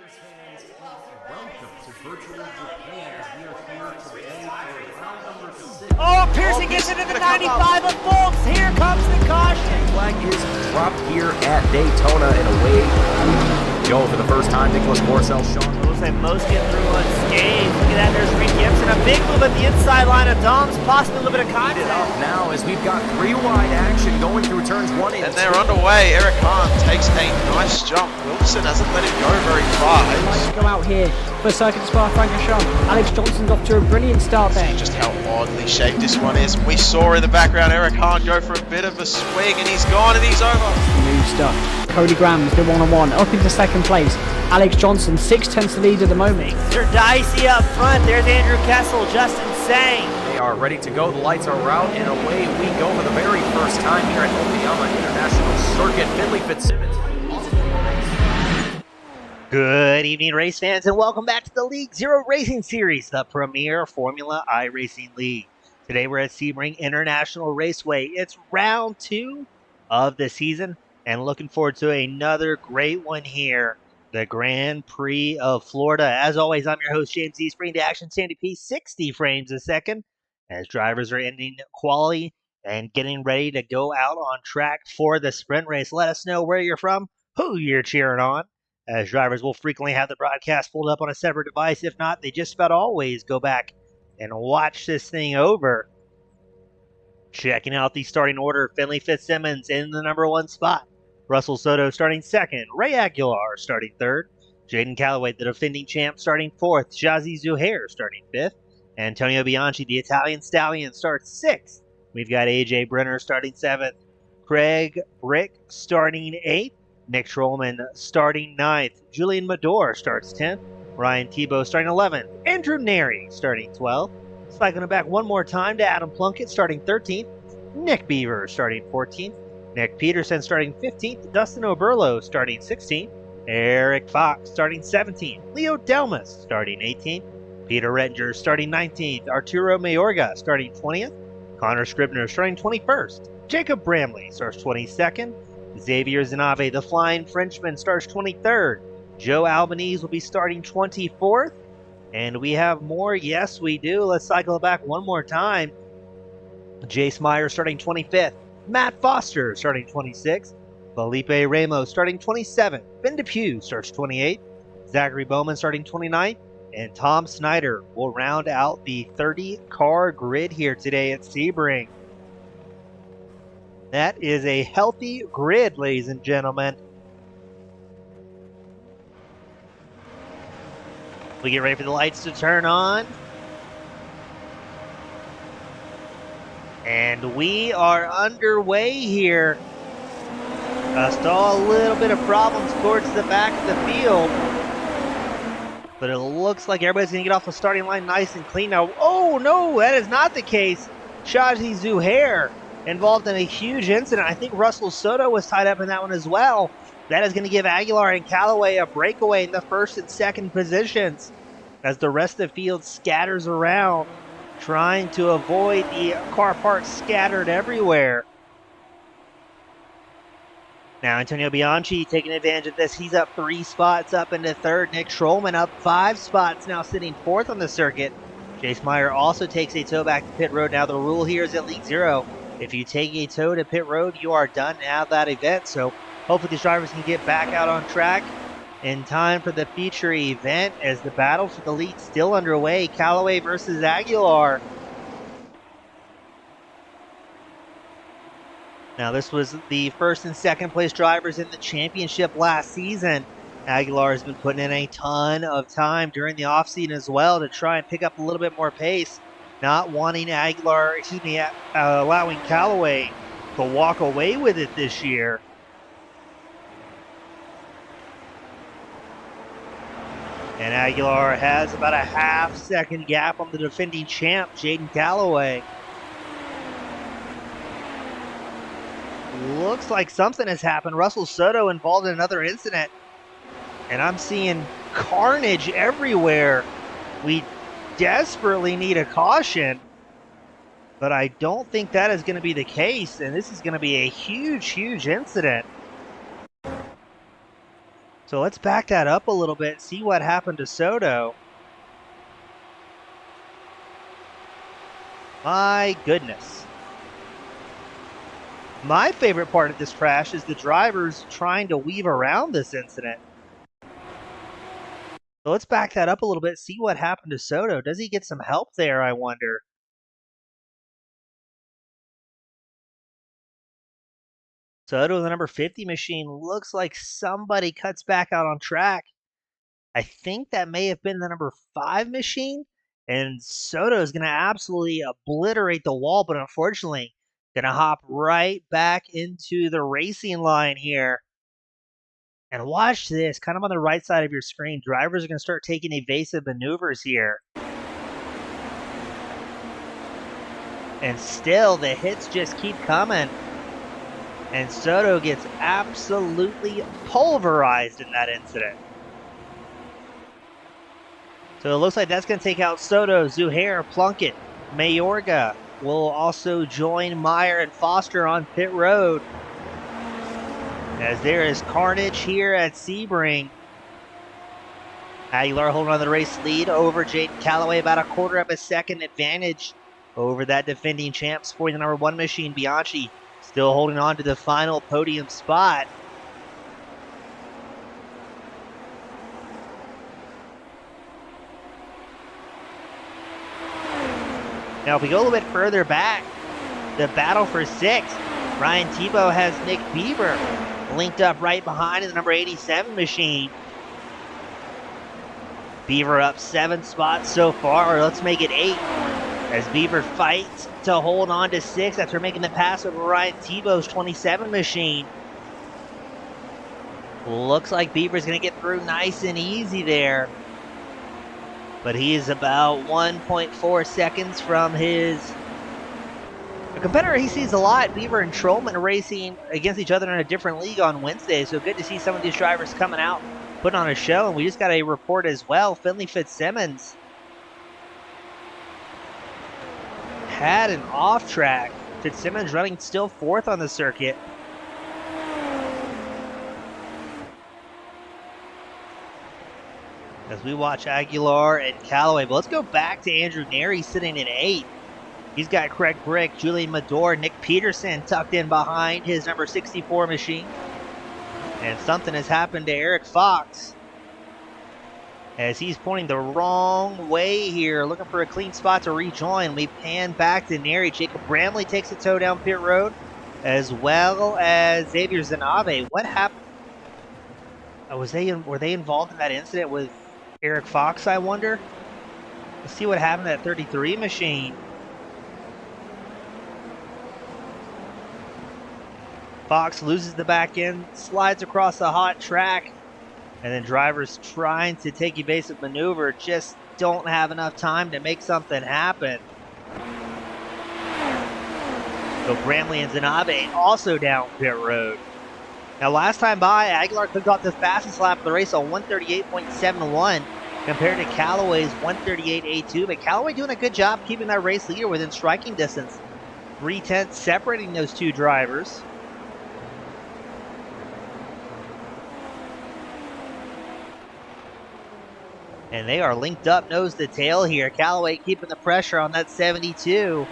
Welcome to virtual Japan. We are here today for round number 6. Oh, Pearson gets into the 95 of Folks. Here comes the caution. Flag is dropped here at Daytona and away go for the first time. Nicholas Morcel, Sean. Looks like most get through unscathed. Look at that, there's Reed Gibson. A big move at the inside line of Dom's, possibly a little bit of contact. Up now as we've got three wide action going through turns 1 and 2. And they're underway. Eric Hahn takes a nice jump. Wilson hasn't let him go very far. Go out here for Circuit Spa Francorchamps. Alex Johnson's off to a brilliant start there. See just how oddly shaped this one is. We saw in the background Eric Hahn go for a bit of a swing, and he's gone and he's over. Smooth stuff. Cody Graham's the one-on-one up into second place. Alex Johnson 6/10 lead at the moment. They're dicey up front. There's Andrew Kessel, just insane. They are ready to go. The lights are out and away we go for the very first time here at Okayama International Circuit. Finley Fitzsimmons. Good evening, race fans, and welcome back to the League Zero Racing Series, the premier Formula iRacing League. Today we're at Sebring International Raceway. It's round 2 of the season, and looking forward to another great one here, the Grand Prix of Florida. As always, I'm your host, James E. Spring to Action Sandy P, 60 frames a second, as drivers are ending quali and getting ready to go out on track for the sprint race. Let us know where you're from, who you're cheering on, as drivers will frequently have the broadcast pulled up on a separate device. If not, they just about always go back and watch this thing over. Checking out the starting order, Finley Fitzsimmons in the number 1 spot. Russell Soto starting 2nd. Ray Aguilar starting 3rd. Jaden Calloway, the defending champ, starting 4th. Shazi Zuhair starting 5th. Antonio Bianchi, the Italian stallion, starts 6th. We've got AJ Brenner starting 7th. Craig Brick starting 8th. Nick Trollman starting 9th. Julian Mador starts 10th. Ryan Tebow starting 11th. Andrew Neri starting 12th. Spiking it back one more time to Adam Plunkett starting 13th. Nick Beaver starting 14th. Nick Peterson starting 15th. Dustin Oberlo starting 16th. Eric Fox starting 17th. Leo Delmas starting 18th. Peter Rettinger starting 19th. Arturo Mayorga starting 20th. Connor Scribner starting 21st. Jacob Bramley starts 22nd. Xavier Zanave, the Flying Frenchman, starts 23rd. Joe Albanese will be starting 24th. And we have more. Yes, we do. Let's cycle it back one more time. Jace Meyer starting 25th. Matt Foster starting 26th. Felipe Ramos starting 27th. Ben DePue starts 28th. Zachary Bowman starting 29th. And Tom Snyder will round out the 30-car grid here today at Sebring. That is a healthy grid, ladies and gentlemen. We get ready for the lights to turn on. And we are underway here. Saw a little bit of problems towards the back of the field. But it looks like everybody's going to get off the starting line nice and clean now. Oh, no, that is not the case. Shazi Zuhair involved in a huge incident. I think Russell Soto was tied up in that one as well. That is going to give Aguilar and Calloway a breakaway in the 1st and 2nd positions as the rest of the field scatters around, trying to avoid the car parts scattered everywhere. Now Antonio Bianchi taking advantage of this. He's up 3 spots up into 3rd. Nick Trollman up 5 spots, now sitting 4th on the circuit. Jace Meyer also takes a tow back to pit road. Now the rule here is at League Zero. If you take a tow to pit road, you are done at that event. So hopefully these drivers can get back out on track in time for the feature event, as the battle for the lead still underway. Calloway versus Aguilar. Now this was the 1st and 2nd place drivers in the championship last season. Aguilar has been putting in a ton of time during the offseason as well to try and pick up a little bit more pace. Not wanting allowing Calloway to walk away with it this year. And Aguilar has about a half-second gap on the defending champ, Jaden Calloway. Looks like something has happened. Russell Soto involved in another incident. And I'm seeing carnage everywhere. We desperately need a caution, but I don't think that is going to be the case, and this is going to be a huge incident. So let's back that up a little bit, see what happened to Soto. My goodness. My favorite part of this crash is the drivers trying to weave around this incident. So let's back that up a little bit, see what happened to Soto. Does he get some help there, I wonder? Soto, the number 50 machine, looks like somebody cuts back out on track. I think that may have been the number 5 machine. And Soto is going to absolutely obliterate the wall, but unfortunately, going to hop right back into the racing line here. And watch this, kind of on the right side of your screen. Drivers are going to start taking evasive maneuvers here. And still, the hits just keep coming. And Soto gets absolutely pulverized in that incident. So it looks like that's going to take out Soto, Zuhair, Plunkett, Mayorga will also join Meyer and Foster on pit road. As there is carnage here at Sebring. Aguilar holding on to the race lead over Jaden Calloway, about a quarter of a second advantage over that defending champ, sporting the number 1 machine, Bianchi. Still holding on to the final podium spot. Now, if we go a little bit further back, the battle for 6th, Ryan Tebow has Nick Bieber linked up right behind in the number 87 machine. Beaver up 7 spots so far, or let's make it 8. As Beaver fights to hold on to 6 after making the pass over Ryan Tebow's 27 machine. Looks like Beaver's going to get through nice and easy there. But he is about 1.4 seconds from a competitor he sees a lot. Beaver and Trollman racing against each other in a different league on Wednesday. So good to see some of these drivers coming out, putting on a show. And we just got a report as well. Finley Fitzsimmons had an off track. Fitzsimmons running still 4th on the circuit. As we watch Aguilar and Callaway. But let's go back to Andrew Neri sitting in 8th. He's got Craig Brick, Julian Mador, Nick Peterson tucked in behind his number 64 machine. And something has happened to Eric Fox, as he's pointing the wrong way here, looking for a clean spot to rejoin. We pan back to Neri. Jacob Bramley takes a tow down pit road, as well as Xavier Zanabe. What happened? Were they involved in that incident with Eric Fox, I wonder? Let's see what happened to that 33 machine. Fox loses the back end, slides across the hot track, and then drivers trying to take evasive maneuver just don't have enough time to make something happen. So Bramley and Zanabe also down pit road. Now last time by, Aguilar could got the fastest lap of the race on 138.71 compared to Callaway's 138.82. But Callaway doing a good job keeping that race leader within striking distance. 3/10 separating those two drivers. And they are linked up nose to tail here. Callaway keeping the pressure on that 72.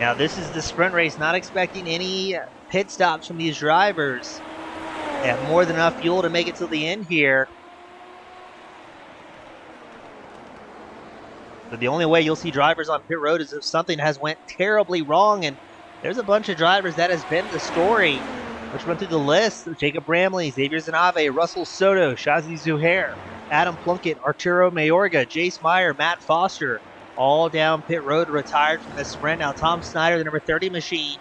Now this is the sprint race, not expecting any pit stops from these drivers. They have more than enough fuel to make it to the end here. But the only way you'll see drivers on pit road is if something has went terribly wrong, and there's a bunch of drivers that has been the story. Let's run through the list. Jacob Bramley, Xavier Zanabe, Russell Soto, Shazi Zuhair, Adam Plunkett, Arturo Mayorga, Jace Meyer, Matt Foster, all down pit road, retired from the sprint. Now Tom Snyder, the number 30 machine,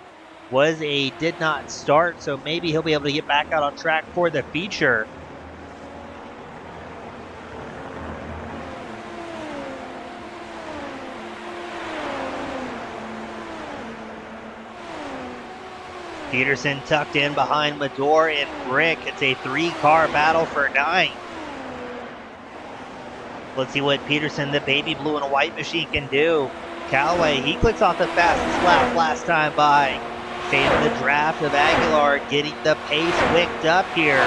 did not start, so maybe he'll be able to get back out on track for the feature. Peterson tucked in behind Mador and Brick. It's a 3-car battle for 9. Let's see what Peterson, the baby blue and white machine, can do. Callaway, he clicks off the fastest lap last time by. Staying in the draft of Aguilar, getting the pace wicked up here.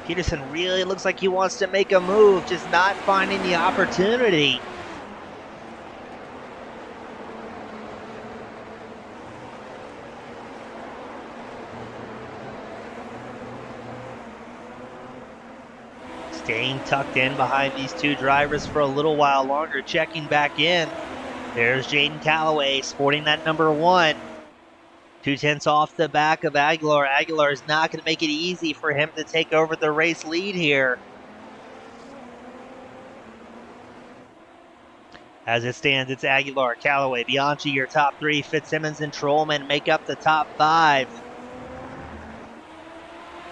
Peterson really looks like he wants to make a move, just not finding the opportunity. Staying tucked in behind these two drivers for a little while longer, checking back in. There's Jaden Callaway sporting that number 1. 2/10 off the back of Aguilar. Aguilar is not going to make it easy for him to take over the race lead here. As it stands, it's Aguilar, Callaway, Bianchi, your top 3. Fitzsimmons and Trollman make up the top 5.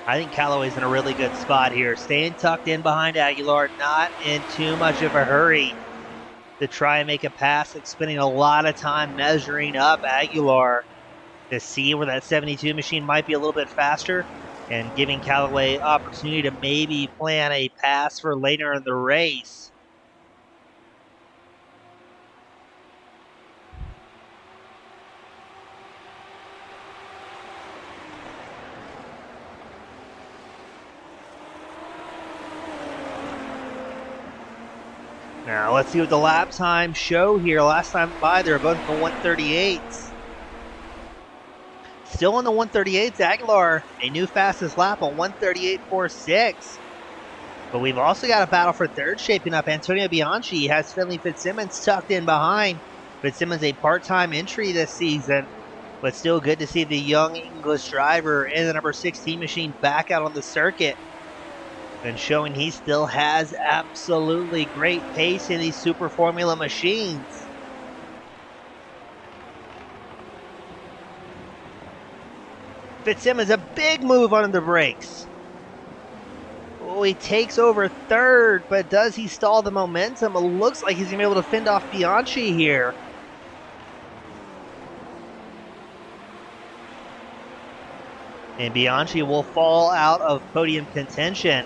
I think Callaway's in a really good spot here. Staying tucked in behind Aguilar, not in too much of a hurry to try and make a pass. It's spending a lot of time measuring up Aguilar to see where that 72 machine might be a little bit faster and giving Callaway opportunity to maybe plan a pass for later in the race. Now let's see what the lap times show here. Last time by, they were both in the 138s. Still in the 138s, Aguilar, a new fastest lap on 138.46. But we've also got a battle for third shaping up. Antonio Bianchi has Finley Fitzsimmons tucked in behind. Fitzsimmons a part-time entry this season, but still good to see the young English driver in the number 16 machine back out on the circuit and showing he still has absolutely great pace in these Super Formula machines. Fitzsimmons, a big move on the brakes. Oh, he takes over third, but does he stall the momentum? It looks like he's going to be able to fend off Bianchi here. And Bianchi will fall out of podium contention.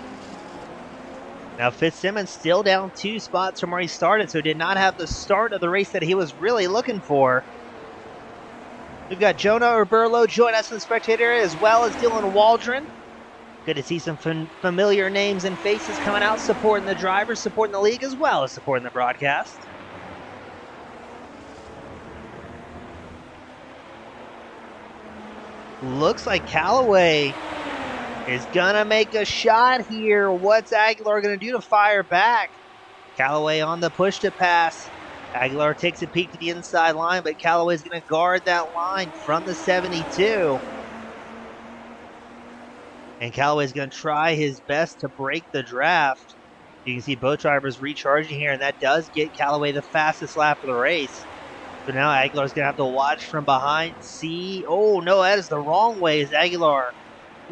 Now Fitzsimmons still down 2 spots from where he started, so did not have the start of the race that he was really looking for. We've got Jonah Urberlo join us in the spectator area, as well as Dylan Waldron. Good to see some familiar names and faces coming out, supporting the drivers, supporting the league, as well as supporting the broadcast. Looks like Callaway is gonna make a shot here. What's Aguilar gonna do to fire back? Callaway on the push to pass. Aguilar takes a peek to the inside line, but Callaway's gonna guard that line from the 72. And Callaway's gonna try his best to break the draft. You can see both drivers recharging here, and that does get Callaway the fastest lap of the race. So now Aguilar's gonna have to watch from behind, see. Oh no, that is the wrong way, as Aguilar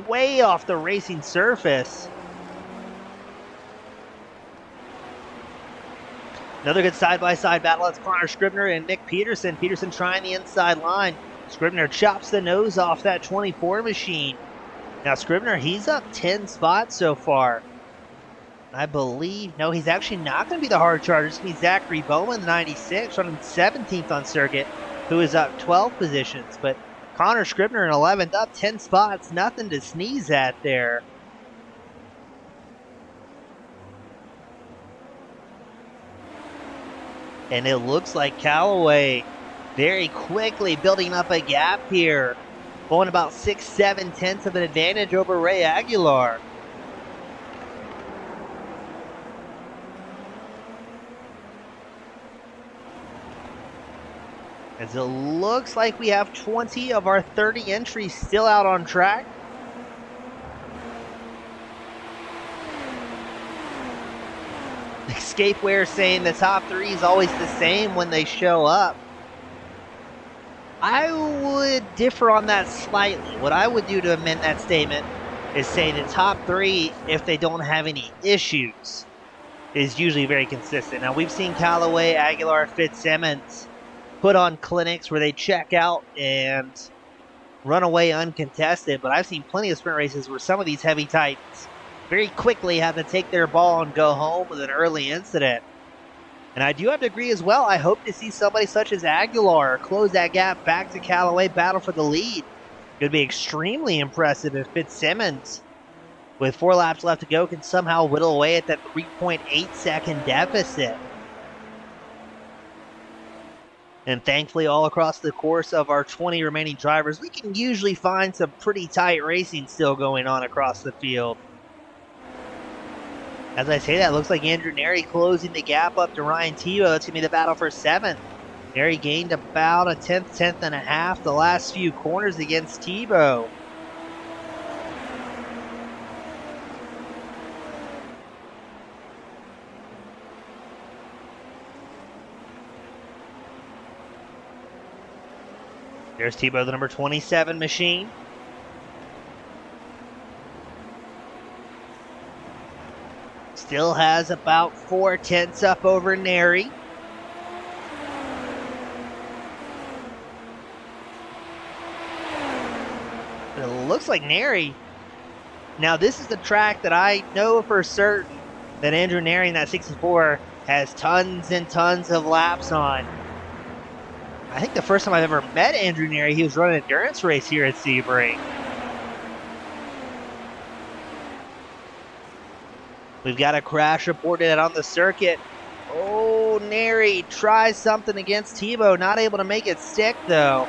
way off the racing surface. Another good side-by-side battle. It's Connor Scribner and Nick Peterson. Peterson trying the inside line. Scribner chops the nose off that 24 machine. Now Scribner, he's up 10 spots so far. I believe, no, he's actually not going to be the hard charger. It's going to be Zachary Bowman, the 96, running 17th on circuit, who is up 12 positions. But Connor Scribner in 11th, up 10 spots. Nothing to sneeze at there. And it looks like Callaway very quickly building up a gap here. Going about 6-7 tenths of an advantage over Ray Aguilar. As it looks like we have 20 of our 30 entries still out on track. Escapeware saying the top 3 is always the same when they show up. I would differ on that slightly. What I would do to amend that statement is say the top 3, if they don't have any issues, is usually very consistent. Now, we've seen Callaway, Aguilar, Fitzsimmons put on clinics where they check out and run away uncontested, but I've seen plenty of sprint races where some of these heavy titans very quickly have to take their ball and go home with an early incident. And I do have to agree as well. I hope to see somebody such as Aguilar close that gap back to Callaway, battle for the lead. It would be extremely impressive if Fitzsimmons, with 4 laps left to go, can somehow whittle away at that 3.8 second deficit. And thankfully, all across the course of our 20 remaining drivers, we can usually find some pretty tight racing still going on across the field. As I say that, it looks like Andrew Neri closing the gap up to Ryan Tebow. That's going to be the battle for 7th. Neri gained about a tenth and a half the last few corners against Tebow. There's Tebow, the number 27 machine. Still has about 4 tenths up over Neri. But it looks like Neri. Now this is the track that I know for certain that Andrew Neri in that 64 has tons and tons of laps on. I think the first time I've ever met Andrew Neri, he was running an endurance race here at Sebring. We've got a crash reported on the circuit. Oh, Neri tries something against Tebow. Not able to make it stick, though.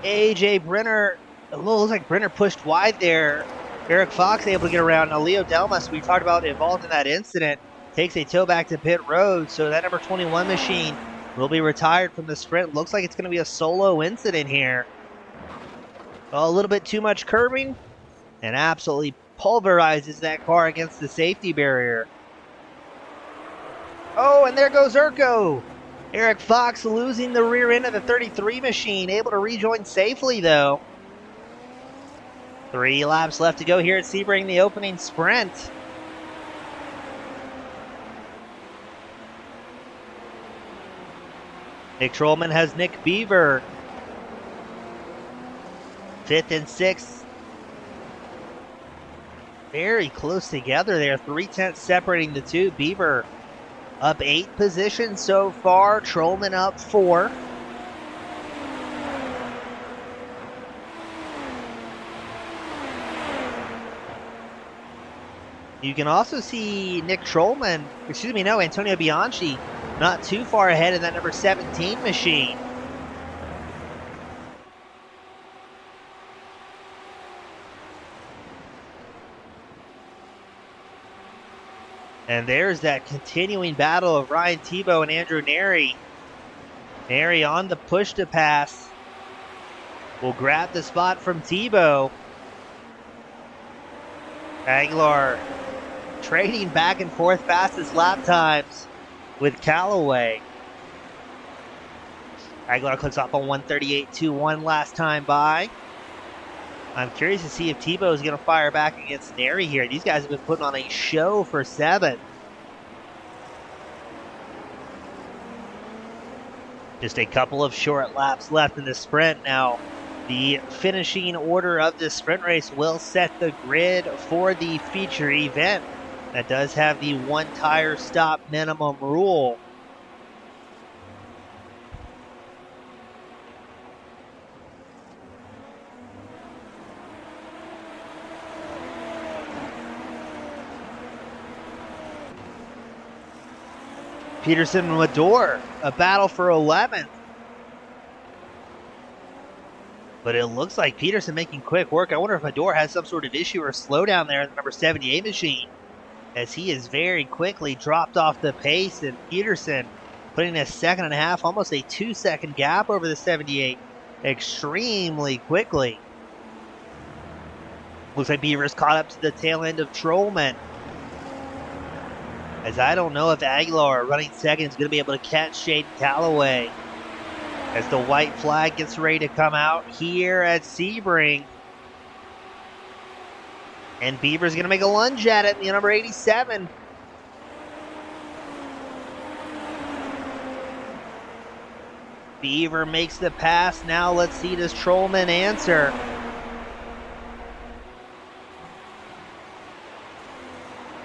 AJ Brenner, it looks like Brenner pushed wide there. Eric Fox able to get around. Now, Leo Delmas, we talked about involved in that incident, takes a tow back to pit road. So that number 21 machine will be retired from the sprint. Looks like it's going to be a solo incident here. A little bit too much curbing, and absolutely pulverizes that car against the safety barrier. Oh, and there goes Urko. Eric Fox losing the rear end of the 33 machine, able to rejoin safely though. 3 laps left to go here at Sebring, the opening sprint. Nick Trollman has Nick Beaver 5th and 6th. Very close together there. 3 tenths separating the two. Beaver up 8 positions so far. Trollman up 4. You can also see Nick Trollman, Antonio Bianchi, not too far ahead of that number 17 machine. And there's that continuing battle of Ryan Tebow and Andrew Neri. Neri on the push to pass. Will grab the spot from Tebow. Aguilar trading back and forth fastest lap times with Callaway. Aguilar clicks off on 138.21 last time by. I'm curious to see if Tebow is going to fire back against Neri here. These guys have been putting on a show for 7. Just a couple of short laps left in the sprint now. The finishing order of this sprint race will set the grid for the feature event. That does have the 1 tire stop minimum rule. Peterson and Mador, a battle for 11th. But it looks like Peterson making quick work. I wonder if Mador has some sort of issue or slowdown there in the number 78 machine, as he is very quickly dropped off the pace, and Peterson putting a 1.5 seconds, almost a 2-second gap over the 78 extremely quickly. Looks like Beaver's caught up to the tail end of Trollman, as I don't know if Aguilar, running second, is going to be able to catch Shaden Callaway as the white flag gets ready to come out here at Sebring. And Beaver's going to make a lunge at it in the number 87. Beaver makes the pass. Now let's see, does Trollman answer?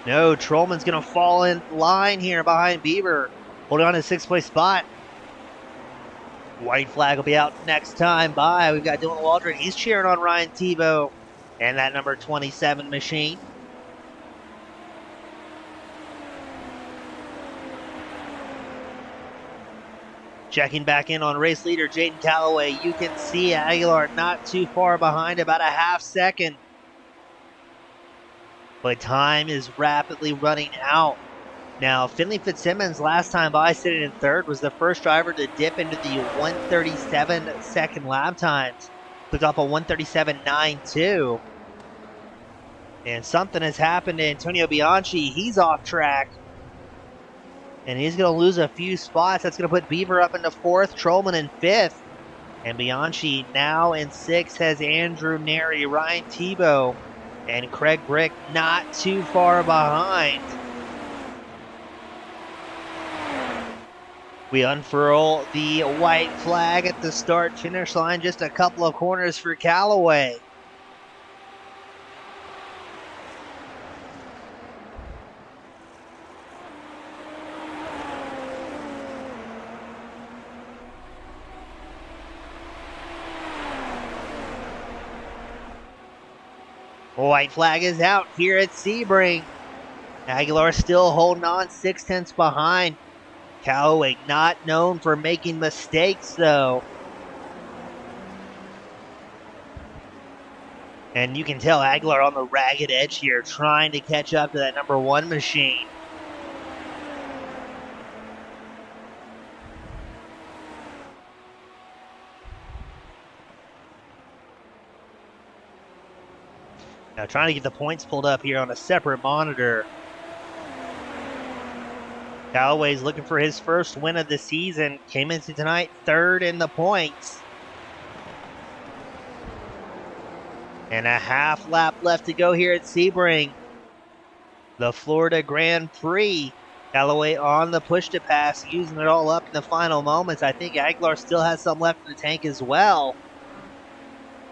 No, Trollman's going to fall in line here behind Bieber, holding on to 6th place spot. White flag will be out next time by. We've got Dylan Waldron. He's cheering on Ryan Tebow and that number 27 machine. Checking back in on race leader Jaden Calloway. You can see Aguilar not too far behind, about a half second. But time is rapidly running out. Now, Finley Fitzsimmons, last time by sitting in third, was the first driver to dip into the 1:37 second lap times. Clicked off a 1:37.92. And something has happened to Antonio Bianchi. He's off track. And he's going to lose a few spots. That's going to put Beaver up into 4th, Trollman in 5th. And Bianchi now in 6th has Andrew Neri, Ryan Tebow, and Craig Brick not too far behind. We unfurl the white flag at the start-finish line. Just a couple of corners for Callaway. White flag is out here at Sebring. Aguilar still holding on 0.6 behind. Callaway not known for making mistakes though. And you can tell Aguilar on the ragged edge here, trying to catch up to that number 1 machine. Now trying to get the points pulled up here on a separate monitor. Callaway's looking for his first win of the season. Came into tonight 3rd in the points. And a half lap left to go here at Sebring. The Florida Grand Prix. Callaway on the push to pass, using it all up in the final moments. I think Aguilar still has some left in the tank as well.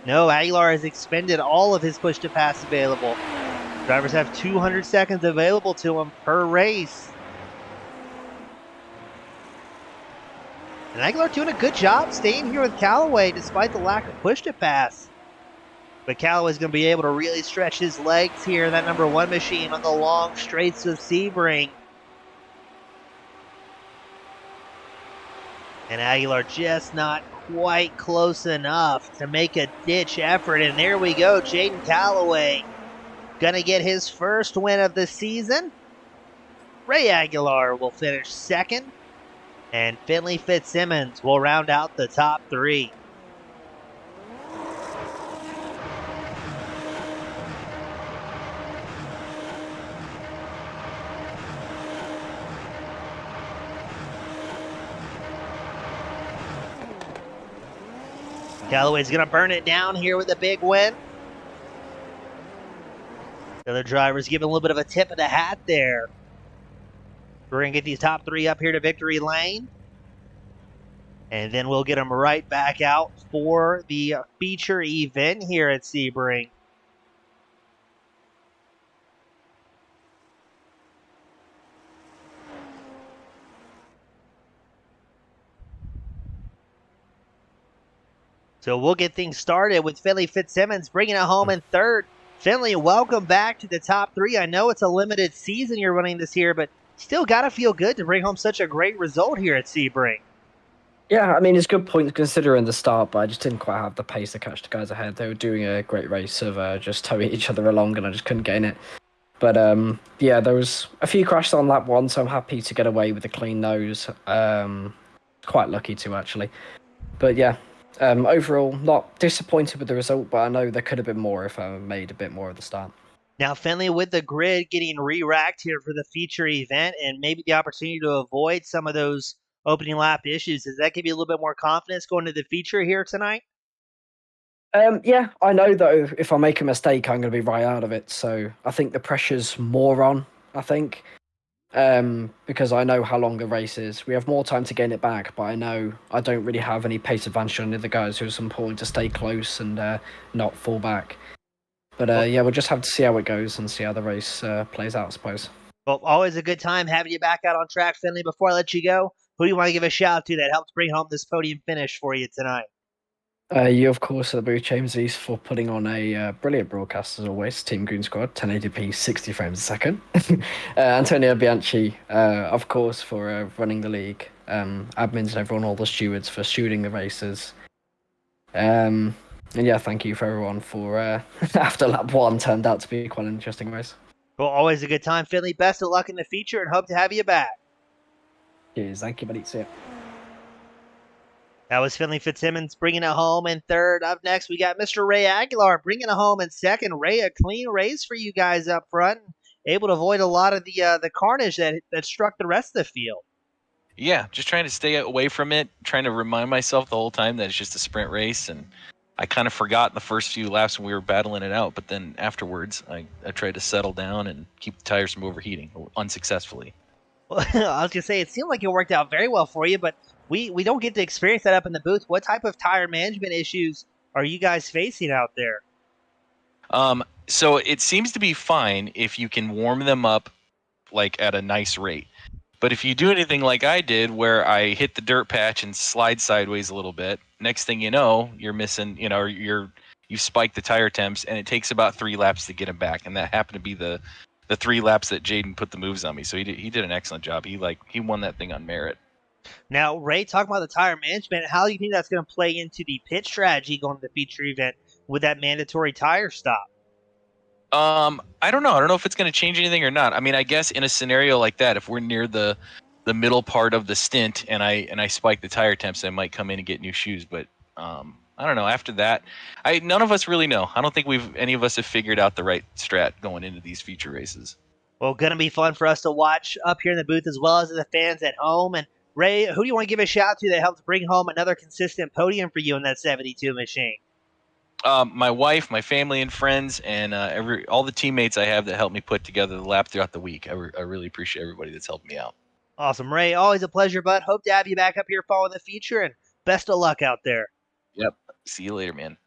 No, Aguilar has expended all of his push to pass available. Drivers have 200 seconds available to him per race. And Aguilar doing a good job staying here with Callaway despite the lack of push to pass. But Callaway's going to be able to really stretch his legs here in that number 1 machine on the long straights of Sebring. And Aguilar just not quite close enough to make a ditch effort. And there we go, Jaden Callaway gonna get his first win of the season. Ray Aguilar will finish 2nd. And Finley Fitzsimmons will round out the top 3. Callaway's going to burn it down here with a big win. The other drivers giving a little bit of a tip of the hat there. We're going to get these top 3 up here to victory lane. And then we'll get them right back out for the feature event here at Sebring. So we'll get things started with Finley Fitzsimmons bringing it home in 3rd. Finley, welcome back to the top 3. I know it's a limited season you're running this year, but still got to feel good to bring home such a great result here at Sebring. Yeah, I mean, it's good points considering the start, but I just didn't quite have the pace to catch the guys ahead. They were doing a great race of just towing each other along, and I just couldn't get in it. But yeah, there was a few crashes on lap 1, so I'm happy to get away with a clean nose. Quite lucky to, actually. But yeah, overall, not disappointed with the result, but I know there could have been more if I made a bit more at the start. Now, Finley with the grid getting re-racked here for the feature event and maybe the opportunity to avoid some of those opening lap issues. Does that give you a little bit more confidence going to the feature here tonight? Yeah, I know though if I make a mistake, I'm going to be right out of it. So I think the pressure's more on, I think, because I know how long the race is. We have more time to gain it back, but I know I don't really have any pace advantage on the other guys, so it's important to stay close and not fall back. But yeah, we'll just have to see how it goes and see how the race plays out, I suppose. Well, always a good time having you back out on track, Finley. Before I let you go, who do you want to give a shout out to that helped bring home this podium finish for you tonight? You, of course, at the booth, James East, for putting on a brilliant broadcast as always. Team Goon Squad, 1080p, 60 frames a second. Antonio Bianchi, of course, for running the league. Admins and everyone, all the stewards for shooting the races. And yeah, thank you for everyone for after lap 1 turned out to be quite an interesting race. Well, always a good time, Finley. Best of luck in the feature and hope to have you back. Cheers, thank you, buddy. See ya. That was Finley Fitzsimmons bringing it home in third. Up next, we got Mr. Ray Aguilar bringing it home in second. Ray, a clean race for you guys up front, able to avoid a lot of the carnage that struck the rest of the field. Yeah, just trying to stay away from it, trying to remind myself the whole time that it's just a sprint race, and I kind of forgot the first few laps when we were battling it out, but then afterwards, I tried to settle down and keep the tires from overheating, unsuccessfully. Well, I was going to say, it seemed like it worked out very well for you, but we don't get to experience that up in the booth. What type of tire management issues are you guys facing out there? So it seems to be fine if you can warm them up like at a nice rate. But if you do anything like I did, where I hit the dirt patch and slide sideways a little bit, next thing you know, you're missing, you've spiked the tire temps, and it takes about 3 laps to get them back. And that happened to be the 3 laps that Jaden put the moves on me. So he did an excellent job. He won that thing on merit. Now, Ray, talking about the tire management, how do you think that's going to play into the pit strategy going to the feature event with that mandatory tire stop? I don't know. I don't know if it's going to change anything or not. I mean, I guess in a scenario like that, if we're near the middle part of the stint and I spike the tire temps, I might come in and get new shoes. But I don't know. After that, none of us really know. I don't think any of us have figured out the right strat going into these feature races. Well, going to be fun for us to watch up here in the booth as well as the fans at home. And Ray, who do you want to give a shout out to that helped bring home another consistent podium for you in that 72 machine? My wife, my family and friends, and all the teammates I have that helped me put together the lap throughout the week. I really appreciate everybody that's helped me out. Awesome, Ray. Always a pleasure, bud. Hope to have you back up here following the feature, and best of luck out there. Yep. See you later, man.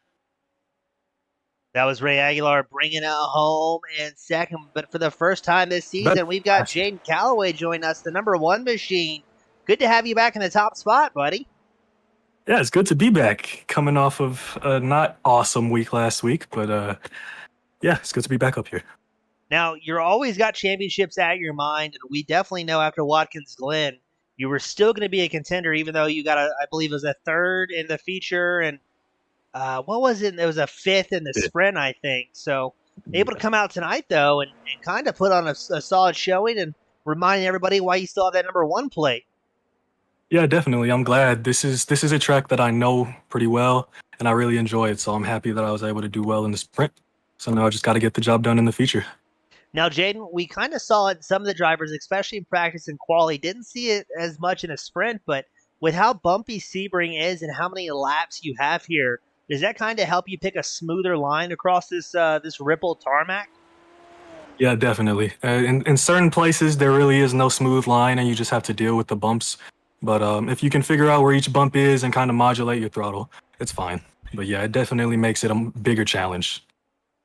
That was Ray Aguilar bringing it home in second. But for the first time this season, we've got Jaden Calloway joining us, the number 1 machine. Good to have you back in the top spot, buddy. Yeah, it's good to be back. Coming off of a not awesome week last week, but yeah, it's good to be back up here. Now, you're always got championships at your mind, and we definitely know after Watkins Glen, you were still going to be a contender, even though you got I believe it was a 3rd in the feature, and what was it? It was a 5th in the sprint, I think. So, able to come out tonight, though, and kind of put on a solid showing and reminding everybody why you still have that number 1 plate. Yeah, definitely. I'm glad. This is a track that I know pretty well, and I really enjoy it. So I'm happy that I was able to do well in the sprint. So now I just got to get the job done in the feature. Now, Jaden, we kind of saw it in some of the drivers, especially in practice and quali. Didn't see it as much in a sprint, but with how bumpy Sebring is and how many laps you have here, does that kind of help you pick a smoother line across this rippled tarmac? Yeah, definitely. In certain places, there really is no smooth line, and you just have to deal with the bumps. But if you can figure out where each bump is and kind of modulate your throttle, it's fine. But yeah, it definitely makes it a bigger challenge.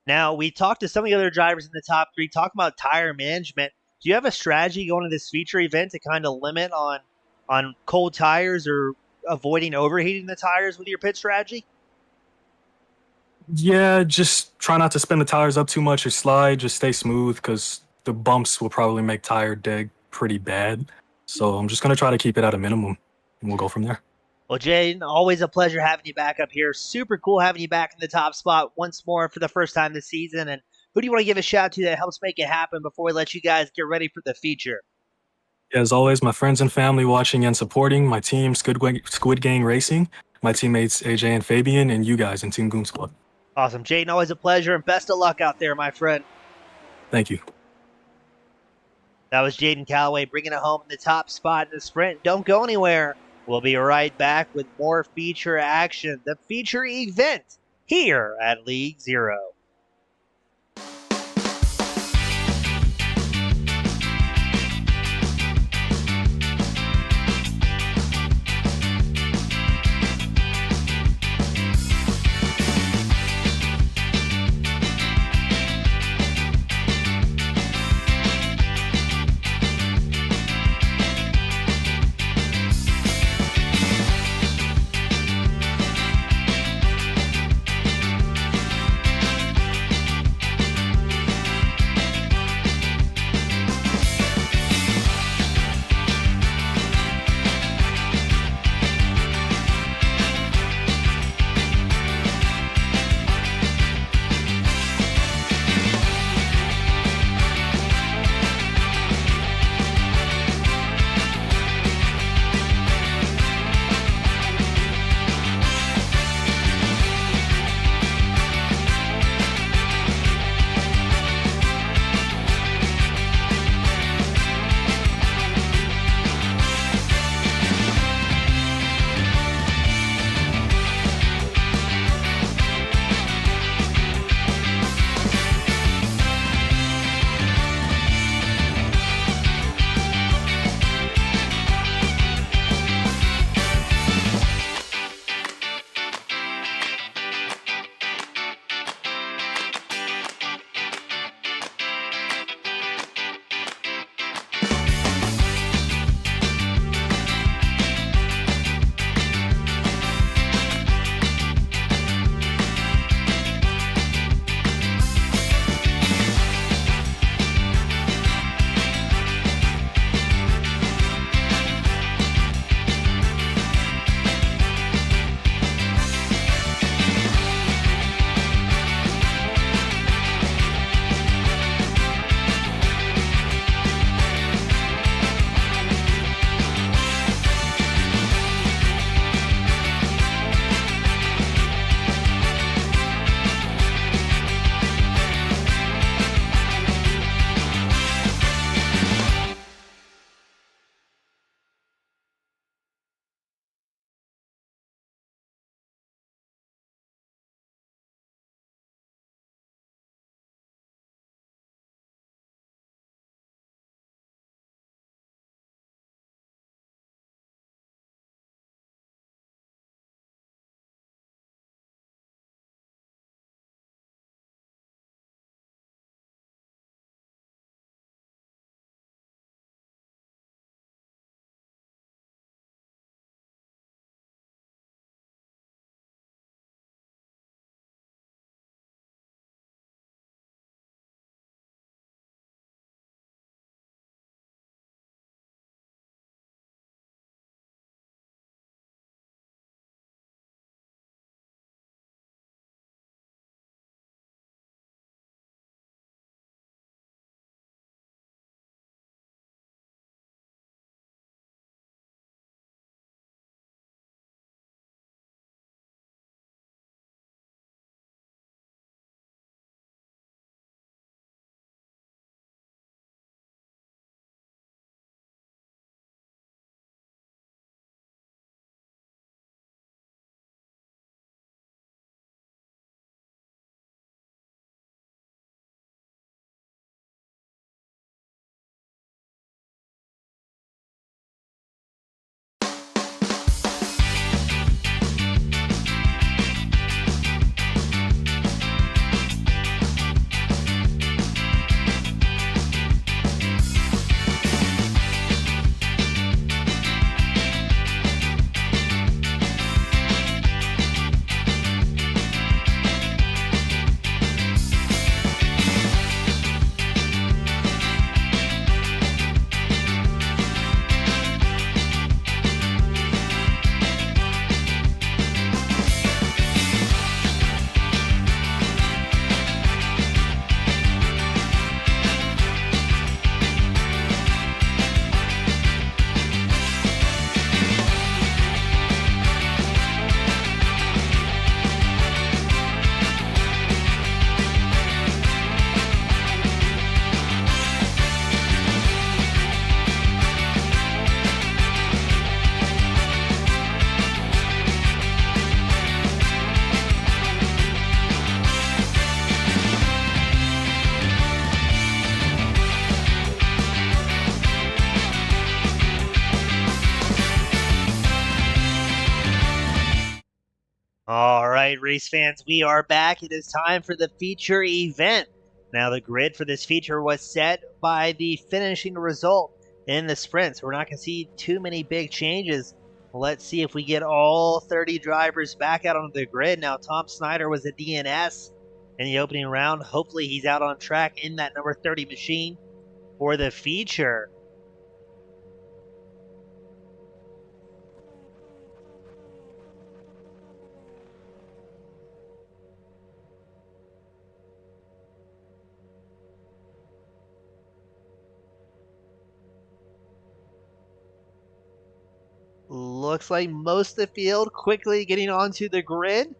Now, we talked to some of the other drivers in the top 3, talking about tire management. Do you have a strategy going to this feature event to kind of limit on cold tires or avoiding overheating the tires with your pit strategy? Yeah, just try not to spin the tires up too much or slide. Just stay smooth because the bumps will probably make tire deg pretty bad. So I'm just going to try to keep it at a minimum, and we'll go from there. Well, Jaden, always a pleasure having you back up here. Super cool having you back in the top spot once more for the first time this season. And who do you want to give a shout out to that helps make it happen before we let you guys get ready for the feature? As always, my friends and family watching and supporting, my team, Squid Gang Racing, my teammates AJ and Fabian, and you guys in Team Goon Squad. Awesome. Jaden, always a pleasure, and best of luck out there, my friend. Thank you. That was Jaden Calloway bringing it home in the top spot in the sprint. Don't go anywhere. We'll be right back with more feature action, the feature event here at League Zero. All right, race fans, we are back. It is time for the feature event. Now, the grid for this feature was set by the finishing result in the sprint, so we're not going to see too many big changes. Let's see if we get all 30 drivers back out on the grid. Now, Tom Snyder was a DNS in the opening round. Hopefully, he's out on track in that number 30 machine for the feature. Looks like most of the field quickly getting onto the grid.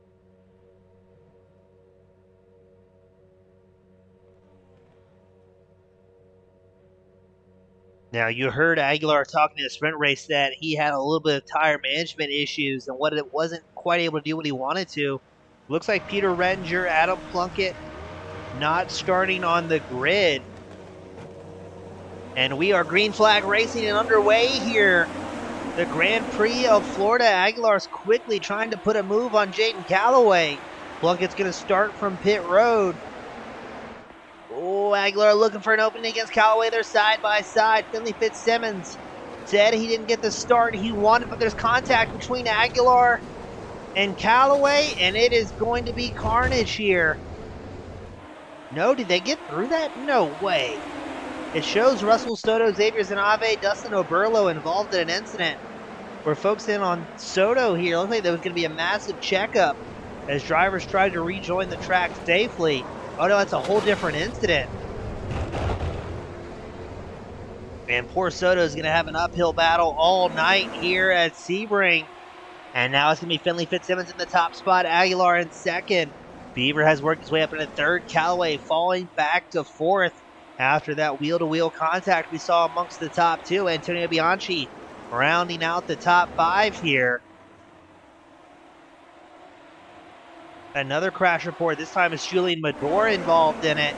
Now, you heard Aguilar talking in the sprint race that he had a little bit of tire management issues and it wasn't quite able to do what he wanted to. Looks like Peter Redinger, Adam Plunkett not starting on the grid. And we are green flag racing and underway here. The Grand Prix of Florida. Aguilar's quickly trying to put a move on Jaden Calloway. Plunkett's going to start from pit road. Oh, Aguilar looking for an opening against Calloway. They're side by side. Finley Fitzsimmons said he didn't get the start he wanted, but there's contact between Aguilar and Calloway, and it is going to be carnage here. No, did they get through that? No way. It shows Russell Soto, Xavier Zanave, Dustin Oberlo involved in an incident. We're focusing on Soto here. Looks like there was going to be a massive checkup as drivers tried to rejoin the track safely. Oh no, that's a whole different incident. Man, poor Soto is going to have an uphill battle all night here at Sebring. And now it's going to be Finley Fitzsimmons in the top spot, Aguilar in second. Beaver has worked his way up into third. Calloway falling back to fourth after that wheel-to-wheel contact we saw amongst the top two. Antonio Bianchi rounding out the top five here. Another crash report. This time it's Julian Mador involved in it.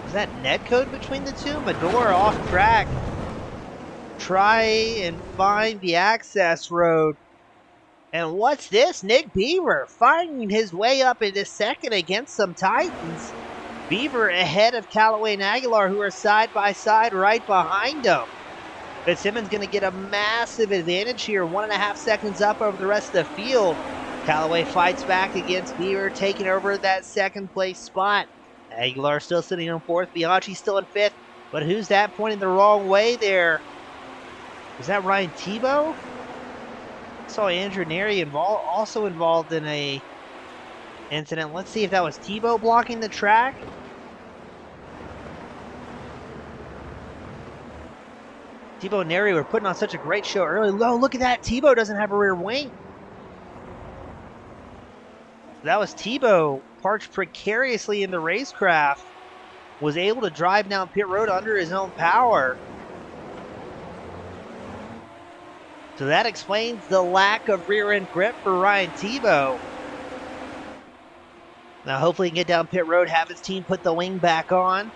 Was that net code between the two? Mador off track. Try and find the access road. And what's this? Nick Beaver finding his way up into second against some Titans. Beaver ahead of Calloway and Aguilar, who are side by side right behind him. Fitzsimmons going to get a massive advantage here, 1.5 seconds up over the rest of the field. Calloway fights back against Beaver, taking over that second place spot. Aguilar still sitting in fourth, Bianchi still in fifth, but who's that pointing the wrong way there? Is that Ryan Tebow? I saw Andrew Neri also involved in a incident. Let's see if that was Tebow blocking the track. Tebow and Neri were putting on such a great show early. Oh, look at that. Tebow doesn't have a rear wing. That was Tebow, parked precariously in the racecraft, was able to drive down pit road under his own power. So that explains the lack of rear end grip for Ryan Tebow. Now hopefully he can get down pit road, have his team put the wing back on,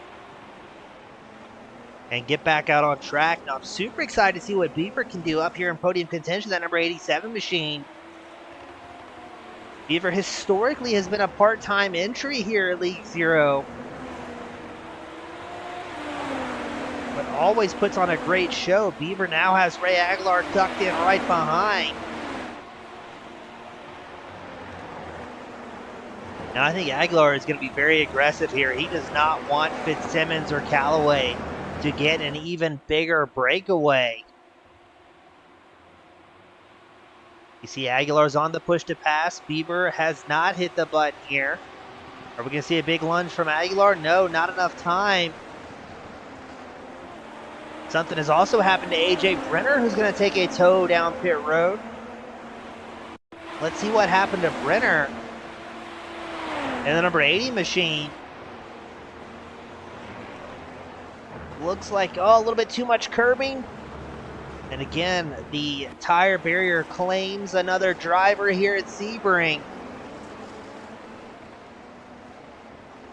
and get back out on track. Now I'm super excited to see what Beaver can do up here in podium contention, that number 87 machine. Beaver historically has been a part-time entry here at League Zero, but always puts on a great show. Beaver now has Ray Aguilar tucked in right behind. Now I think Aguilar is going to be very aggressive here. He does not want Fitzsimmons or Calloway to get an even bigger breakaway. You see Aguilar's on the push to pass. Beaver has not hit the button here. Are we going to see a big lunge from Aguilar? No, not enough time. Something has also happened to AJ Brenner, who's going to take a tow down pit road. Let's see what happened to Brenner. And the number 80 machine. Looks like, a little bit too much curbing. And again, the tire barrier claims another driver here at Sebring.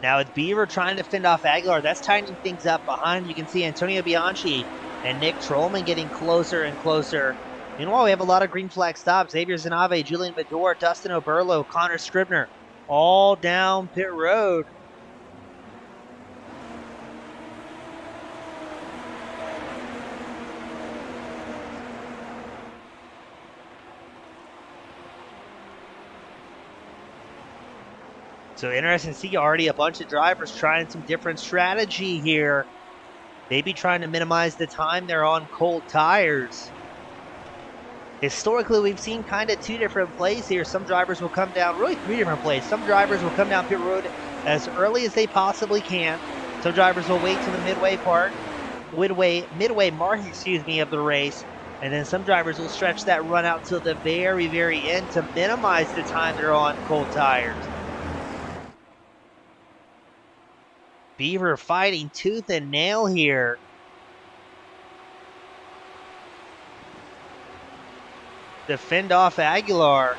Now with Beaver trying to fend off Aguilar, that's tightening things up behind. You can see Antonio Bianchi And Nick Trollman getting closer and closer. Meanwhile, we have a lot of green flag stops. Xavier Zanave, Julian Bador, Dustin Oberlo, Connor Scribner, all down pit road. So interesting to see already a bunch of drivers trying some different strategy here. Maybe trying to minimize the time they're on cold tires. Historically, we've seen kind of two different plays here. Some drivers will come down, really three different plays. Some drivers will come down pit road as early as they possibly can. Some drivers will wait to the midway mark, of the race. And then some drivers will stretch that run out till the very, very end to minimize the time they're on cold tires. Beaver fighting tooth and nail here. To fend off Aguilar.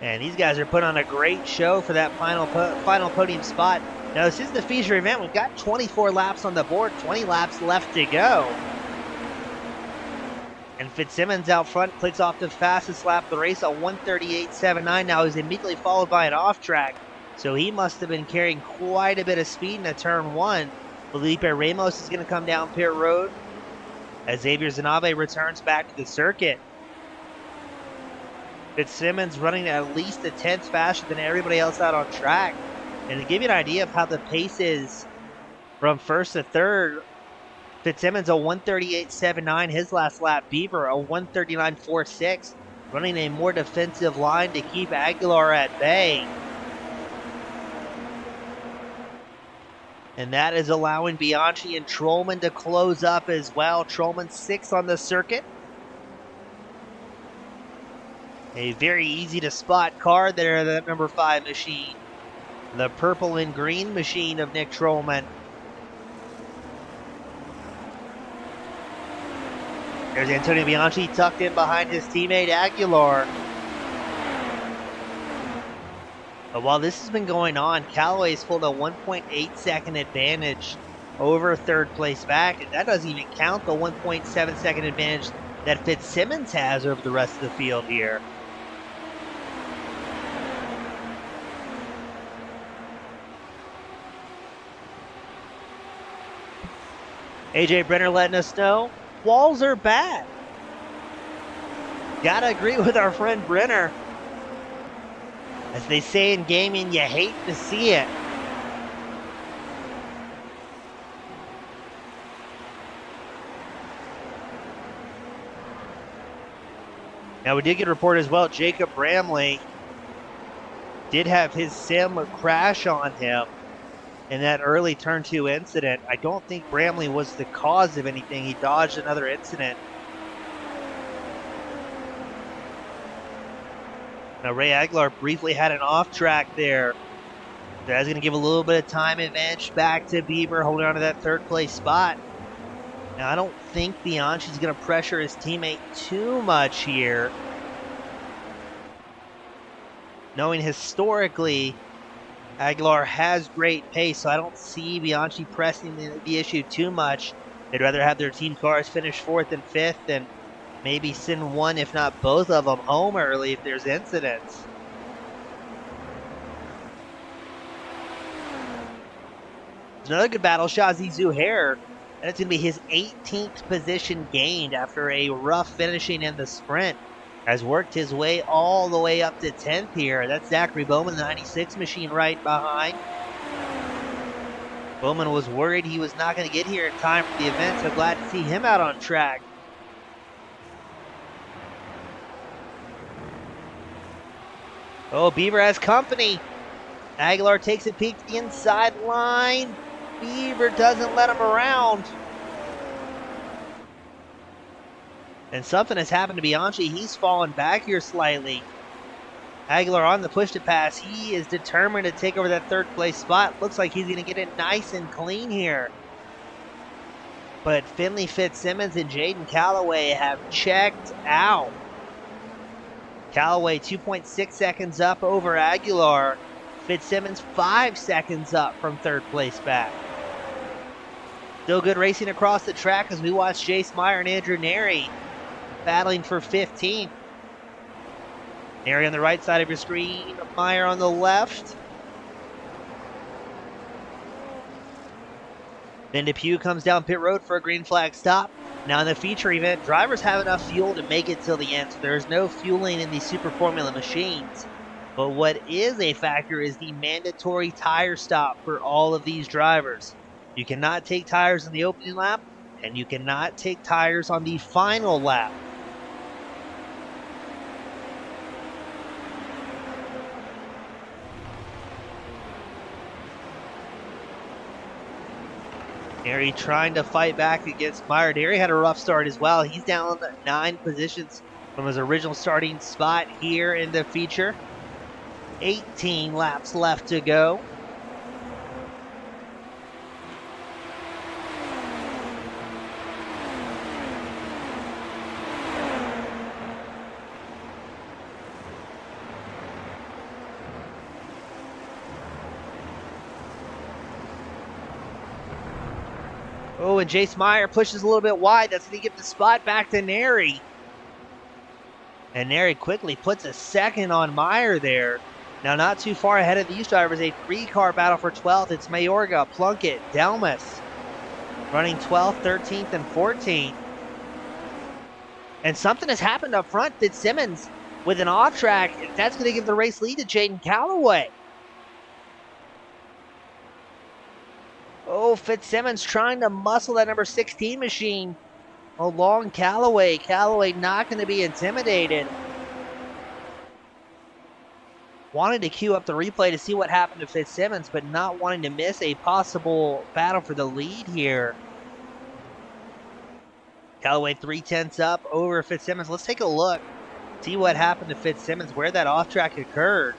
And these guys are putting on a great show for that final podium spot. Now this is the feature event. We've got 24 laps on the board, 20 laps left to go. And Fitzsimmons out front clicks off the fastest lap of the race on 1:38.79. Now he's immediately followed by an off track. So he must have been carrying quite a bit of speed in turn one. Felipe Ramos is going to come down pit road as Xavier Zanave returns back to the circuit. Fitzsimmons running at least a tenth faster than everybody else out on track. And to give you an idea of how the pace is from first to third, Fitzsimmons a 1:38.79 his last lap. Beaver a 1:39.46, running a more defensive line to keep Aguilar at bay. And that is allowing Bianchi and Trollman to close up as well. Trollman 6th on the circuit. A very easy to spot car there, that number 5 machine. The purple and green machine of Nick Trollman. There's Antonio Bianchi tucked in behind his teammate Aguilar. But while this has been going on, Callaway's pulled a 1.8 second advantage over third place back, and that doesn't even count the 1.7 second advantage that Fitzsimmons has over the rest of the field here. AJ Brenner letting us know walls are bad. Gotta agree with our friend Brenner. As they say in gaming, you hate to see it. Now we did get a report as well, Jacob Bramley did have his sim crash on him in that early turn 2 incident. I don't think Bramley was the cause of anything. He dodged another incident. Now Ray Aguilar briefly had an off track there. That's going to give a little bit of time advantage back to Beaver, holding on to that third place spot. Now I don't think Bianchi's going to pressure his teammate too much here. Knowing historically, Aguilar has great pace, so I don't see Bianchi pressing the issue too much. They'd rather have their team cars finish 4th and 5th and maybe send one, if not both of them, home early if there's incidents. There's another good battle, Shazi Zuhair, and it's going to be his 18th position gained after a rough finishing in the sprint. Has worked his way all the way up to 10th here. That's Zachary Bowman, the 96 machine right behind. Bowman was worried he was not going to get here in time for the event, so glad to see him out on track. Oh, Beaver has company. Aguilar takes a peek to the inside line. Beaver doesn't let him around. And something has happened to Bianchi. He's fallen back here slightly. Aguilar on the push to pass. He is determined to take over that third place spot. Looks like he's going to get it nice and clean here. But Finley Fitzsimmons and Jaden Callaway have checked out. Callaway 2.6 seconds up over Aguilar. Fitzsimmons 5 seconds up from third place back. Still good racing across the track as we watch Jace Meyer and Andrew Neri battling for 15th. Neri on the right side of your screen, Meyer on the left. Then Depew comes down pit road for a green flag stop. Now in the feature event, drivers have enough fuel to make it till the end, so there's no fueling in these Super Formula machines. But what is a factor is the mandatory tire stop for all of these drivers. You cannot take tires on the opening lap, and you cannot take tires on the final lap. Neri trying to fight back against Meyer. Neri had a rough start as well. He's down 9 positions from his original starting spot here in the feature. 18 laps left to go. Oh, and Jace Meyer pushes a little bit wide. That's going to give the spot back to Neri. And Neri quickly puts a second on Meyer there. Now not too far ahead of these drivers, a 3-car battle for 12th. It's Mayorga, Plunkett, Delmas running 12th, 13th, and 14th. And something has happened up front. Fitzsimmons with an off track. That's going to give the race lead to Jaden Calloway. Oh, Fitzsimmons trying to muscle that number 16 machine along Calloway. Calloway not going to be intimidated. Wanted to queue up the replay to see what happened to Fitzsimmons, but not wanting to miss a possible battle for the lead here. Calloway 3/10 up over Fitzsimmons. Let's take a look, see what happened to Fitzsimmons, where that off track occurred.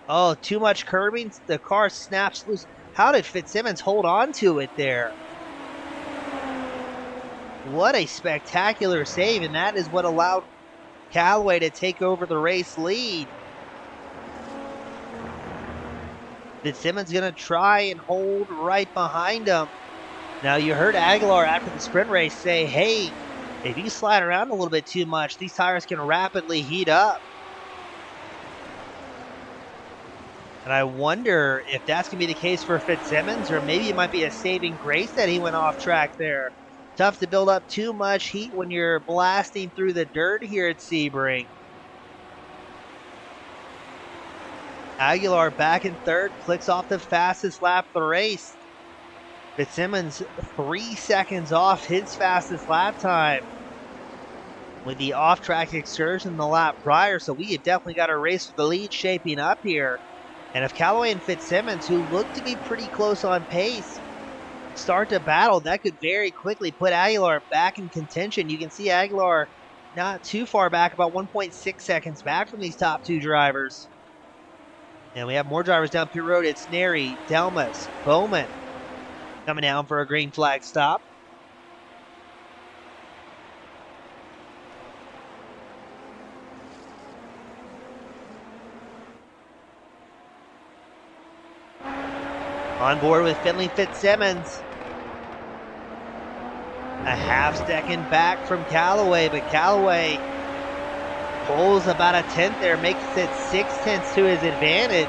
Oh, too much curbing. The car snaps loose. How did Fitzsimmons hold on to it there? What a spectacular save, and that is what allowed Calloway to take over the race lead. Fitzsimmons going to try and hold right behind him. Now, you heard Aguilar after the sprint race say, hey, if you slide around a little bit too much, these tires can rapidly heat up. And I wonder if that's going to be the case for Fitzsimmons, or maybe it might be a saving grace that he went off track there. Tough to build up too much heat when you're blasting through the dirt here at Sebring. Aguilar back in third, clicks off the fastest lap of the race. Fitzsimmons 3 seconds off his fastest lap time with the off-track excursion the lap prior, so we have definitely got a race for the lead shaping up here. And if Calloway and Fitzsimmons, who look to be pretty close on pace, start to battle, that could very quickly put Aguilar back in contention. You can see Aguilar not too far back, about 1.6 seconds back from these top 2 drivers. And we have more drivers down pit road. It's Neri, Delmas, Bowman coming down for a green flag stop. On board with Finley Fitzsimmons. A half second back from Calloway, but Calloway pulls about a 10th there, makes it 6/10 to his advantage.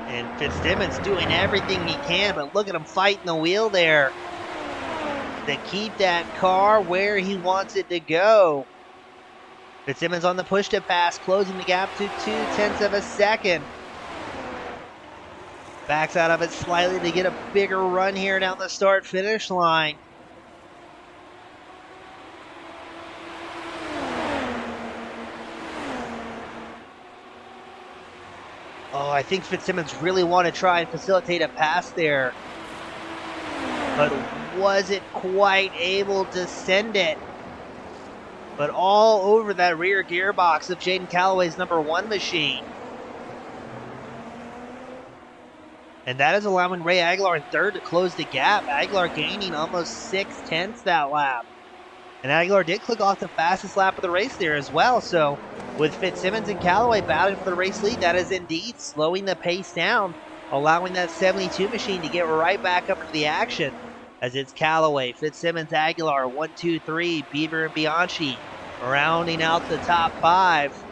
And Fitzsimmons doing everything he can, but look at him fighting the wheel there to keep that car where he wants it to go. Fitzsimmons on the push to pass, closing the gap to 0.2 of a second. Backs out of it slightly to get a bigger run here down the start-finish line. Oh, I think Fitzsimmons really wanted to try and facilitate a pass there, but wasn't quite able to send it. But all over that rear gearbox of Jaden Calloway's number 1 machine. And that is allowing Ray Aguilar in third to close the gap. Aguilar gaining almost 6/10 that lap. And Aguilar did click off the fastest lap of the race there as well. So with Fitzsimmons and Callaway battling for the race lead, that is indeed slowing the pace down, allowing that 72 machine to get right back up into the action. As it's Callaway, Fitzsimmons, Aguilar, 1, 2, 3, Beaver and Bianchi rounding out the top 5.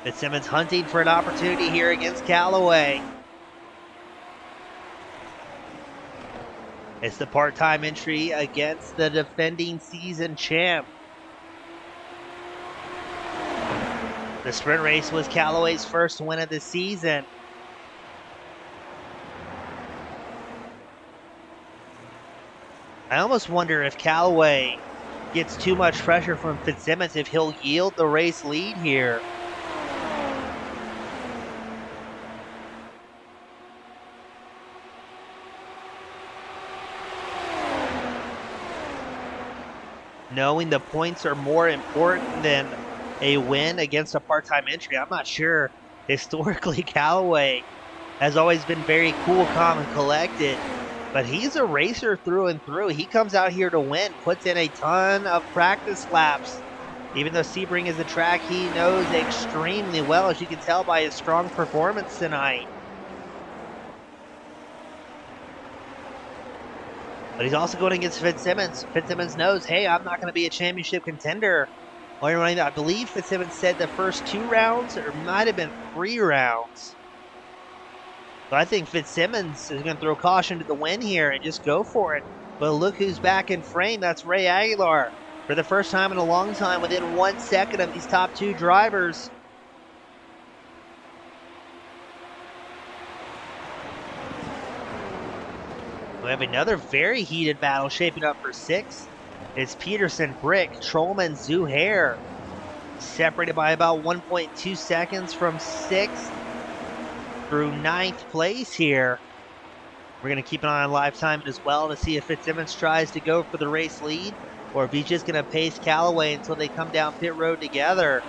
Fitzsimmons hunting for an opportunity here against Callaway. It's the part-time entry against the defending season champ. The sprint race was Callaway's first win of the season. I almost wonder if Callaway gets too much pressure from Fitzsimmons, if he'll yield the race lead here. Knowing the points are more important than a win against a part-time entry, I'm not sure. Historically, Callaway has always been very cool, calm, and collected. But he's a racer through and through. He comes out here to win, puts in a ton of practice laps. Even though Sebring is the track he knows extremely well, as you can tell by his strong performance tonight. But he's also going against Fitzsimmons. Fitzsimmons knows, hey, I'm not going to be a championship contender. I believe Fitzsimmons said the first 2 rounds, or might have been 3 rounds. So I think Fitzsimmons is going to throw caution to the wind here and just go for it. But look who's back in frame. That's Ray Aguilar. For the first time in a long time, within 1 second of these top 2 drivers. We have another very heated battle shaping up for 6. It's Peterson, Brick, Trollman, Zuhair. Separated by about 1.2 seconds from 6th through 9th place here. We're going to keep an eye on live time as well to see if Fitzsimmons tries to go for the race lead, or if he's just going to pace Callaway until they come down pit road together.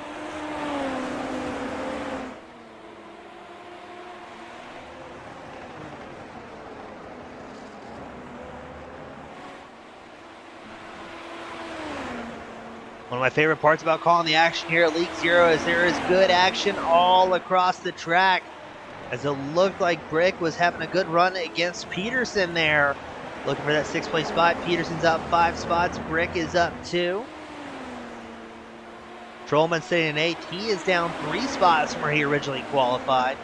One of my favorite parts about calling the action here at League Zero is there is good action all across the track. As it looked like Brick was having a good run against Peterson there. Looking for that 6th place spot. Peterson's up 5 spots. Brick is up 2. Trollman sitting in 8th. He is down 3 spots from where he originally qualified.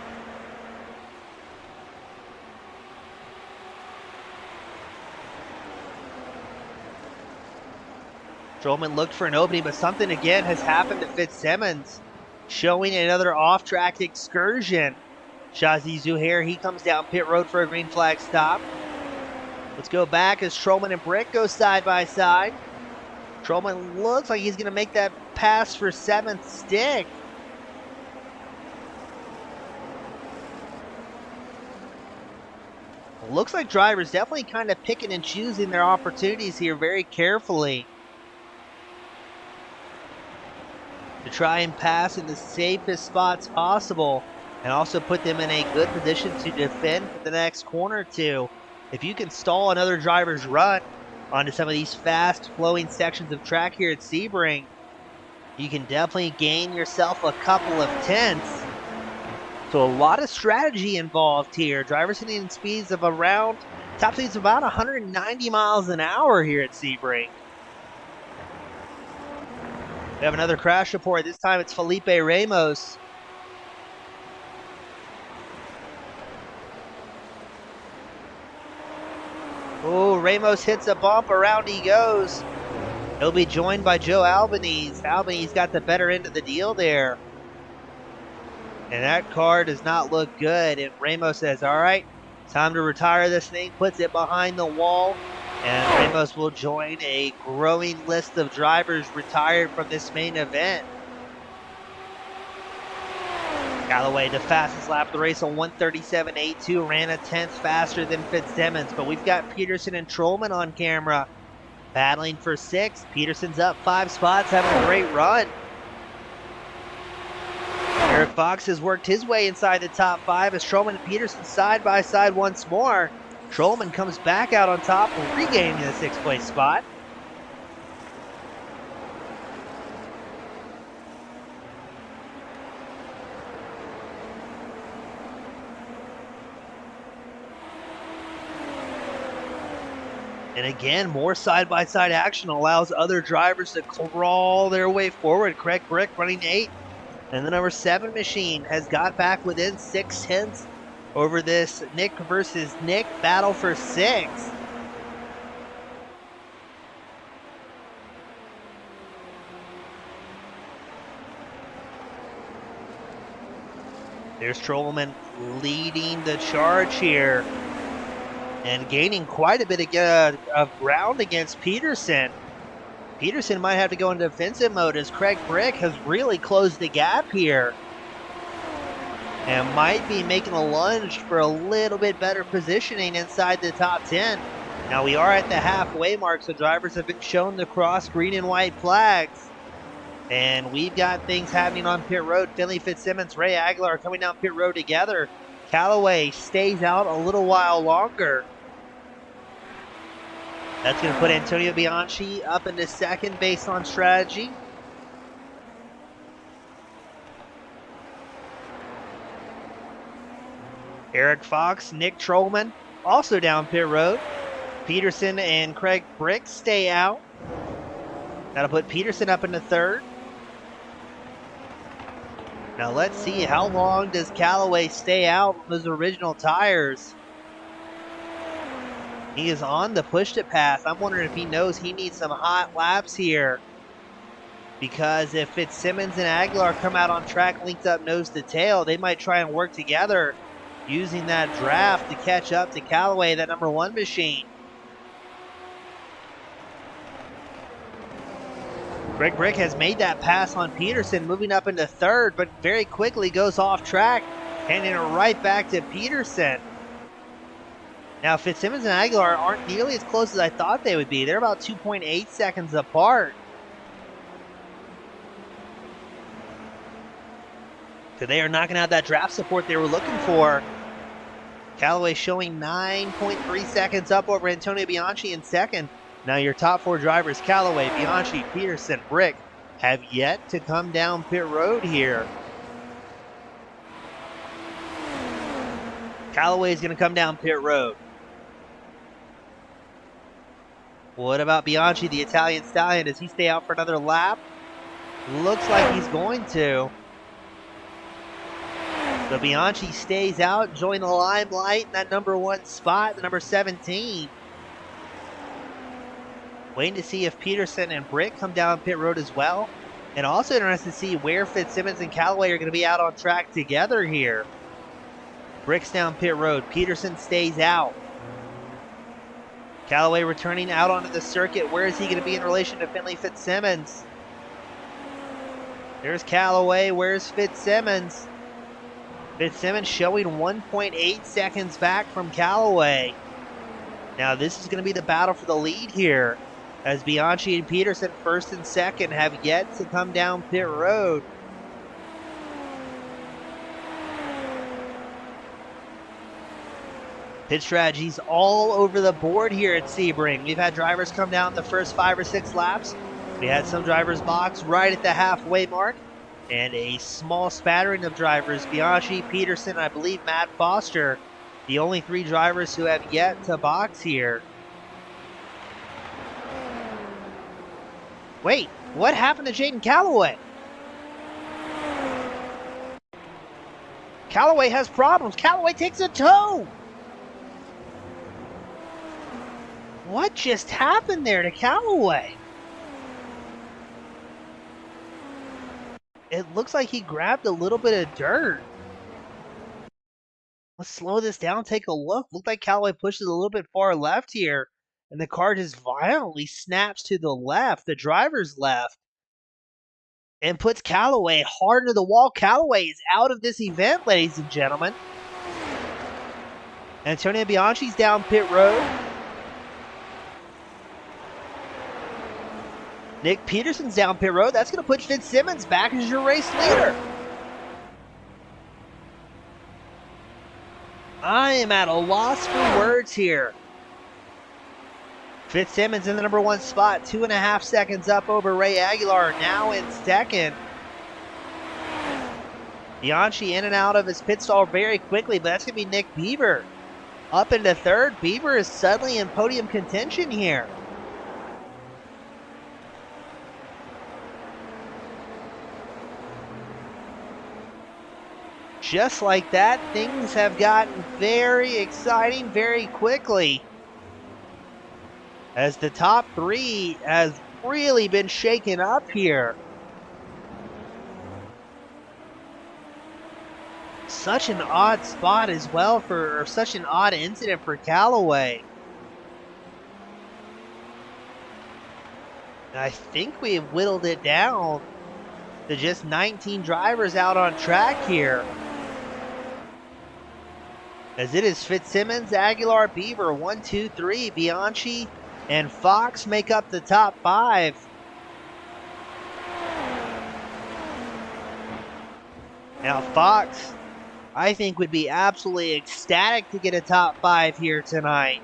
Trollman looked for an opening, but something again has happened to Fitzsimmons, showing another off-track excursion. Shazi Zuhair, he comes down pit road for a green flag stop. Let's go back as Trollman and Brick go side by side. Trollman looks like he's going to make that pass for 7th stick. Looks like drivers definitely kind of picking and choosing their opportunities here very carefully to try and pass in the safest spots possible and also put them in a good position to defend for the next corner or 2. If you can stall another driver's run onto some of these fast flowing sections of track here at Sebring, you can definitely gain yourself a couple of tenths. So a lot of strategy involved here. Drivers hitting speeds of around, top speeds of about 190 miles an hour here at Sebring. We have another crash report. This time it's Felipe Ramos. Oh, Ramos hits a bump. Around he goes. He'll be joined by Joe Albanese. Albanese got the better end of the deal there. And that car does not look good. And Ramos says, all right, time to retire this thing. Puts it behind the wall. And Ramos will join a growing list of drivers retired from this main event. Callaway, the fastest lap of the race on 1:37.82, ran a 10th faster than Fitzsimmons. But we've got Peterson and Trollman on camera battling for 6th. Peterson's up 5 spots, having a great run. Eric Fox has worked his way inside the top 5 as Trollman and Peterson side by side once more. Trollman comes back out on top, regaining the 6th place spot. And again, more side-by-side action allows other drivers to crawl their way forward. Craig Brick running 8th. And the number 7 machine has got back within 6/10 over this Nick versus Nick battle for 6th. There's Trollman leading the charge here and gaining quite a bit of ground against Peterson. Peterson might have to go into defensive mode as Craig Brick has really closed the gap here and might be making a lunge for a little bit better positioning inside the top 10. Now we are at the halfway mark, so drivers have been shown the cross green and white flags. And we've got things happening on pit road. Finley Fitzsimmons, Ray Aguilar coming down pit road together. Callaway stays out a little while longer. That's going to put Antonio Bianchi up into second based on strategy. Eric Fox, Nick Trollman also down pit road. Peterson and Craig Brick stay out. That'll put Peterson up into third. Now let's see, how long does Callaway stay out on those original tires? He is on the push-to-pass. I'm wondering if he knows he needs some hot laps here. Because if Fitzsimmons and Aguilar come out on track linked up nose to tail, they might try and work together using that draft to catch up to Callaway, that number 1 machine. Greg Brick has made that pass on Peterson, moving up into third, but very quickly goes off track, handing it right back to Peterson. Now, Fitzsimmons and Aguilar aren't nearly as close as I thought they would be. They're about 2.8 seconds apart. So they are not going to have that draft support they were looking for. Callaway showing 9.3 seconds up over Antonio Bianchi in second. Now your top 4 drivers, Callaway, Bianchi, Peterson, Brick, have yet to come down pit road here. Callaway is going to come down pit road. What about Bianchi, the Italian stallion? Does he stay out for another lap? Looks like he's going to. So Bianchi stays out, join the limelight in that number 1 spot, the number 17. Waiting to see if Peterson and Brick come down pit road as well. And also interested to see where Fitzsimmons and Callaway are going to be out on track together here. Brick's down pit road. Peterson stays out. Callaway returning out onto the circuit. Where is he going to be in relation to Finley Fitzsimmons? There's Callaway. Where's Fitzsimmons? Fitzsimmons showing 1.8 seconds back from Callaway. Now this is going to be the battle for the lead here, as Bianchi and Peterson, first and second, have yet to come down pit road. Pit strategies all over the board here at Sebring. We've had drivers come down the first 5 or 6 laps. We had some drivers box right at the halfway mark. And a small spattering of drivers, Bianchi, Peterson, I believe Matt Foster, the only 3 drivers who have yet to box here. Wait, what happened to Jaden Callaway? Callaway has problems. Callaway takes a tow. What just happened there to Callaway? It looks like he grabbed a little bit of dirt. Let's slow this down, take a look. Looked like Callaway pushes a little bit far left here, and the car just violently snaps to the left, the driver's left, and puts Callaway hard into the wall. Callaway is out of this event, ladies and gentlemen. Antonio Bianchi's down pit road. Nick Peterson's down pit road. That's going to put Fitzsimmons back as your race leader. I am at a loss for words here. Fitzsimmons in the number 1 spot, 2.5 seconds up over Ray Aguilar, now in second. Bianchi in and out of his pit stall very quickly, but that's going to be Nick Beaver Up into third. Bieber is suddenly in podium contention here. Just like that, things have gotten very exciting very quickly, as the top three has really been shaken up here. Such an odd spot as well or such an odd incident for Callaway. I think we have whittled it down to just 19 drivers out on track here, as it is Fitzsimmons, Aguilar, Bieber, 1, 2, 3, Bianchi, and Fox make up the top 5. Now Fox, I think, would be absolutely ecstatic to get a top 5 here tonight,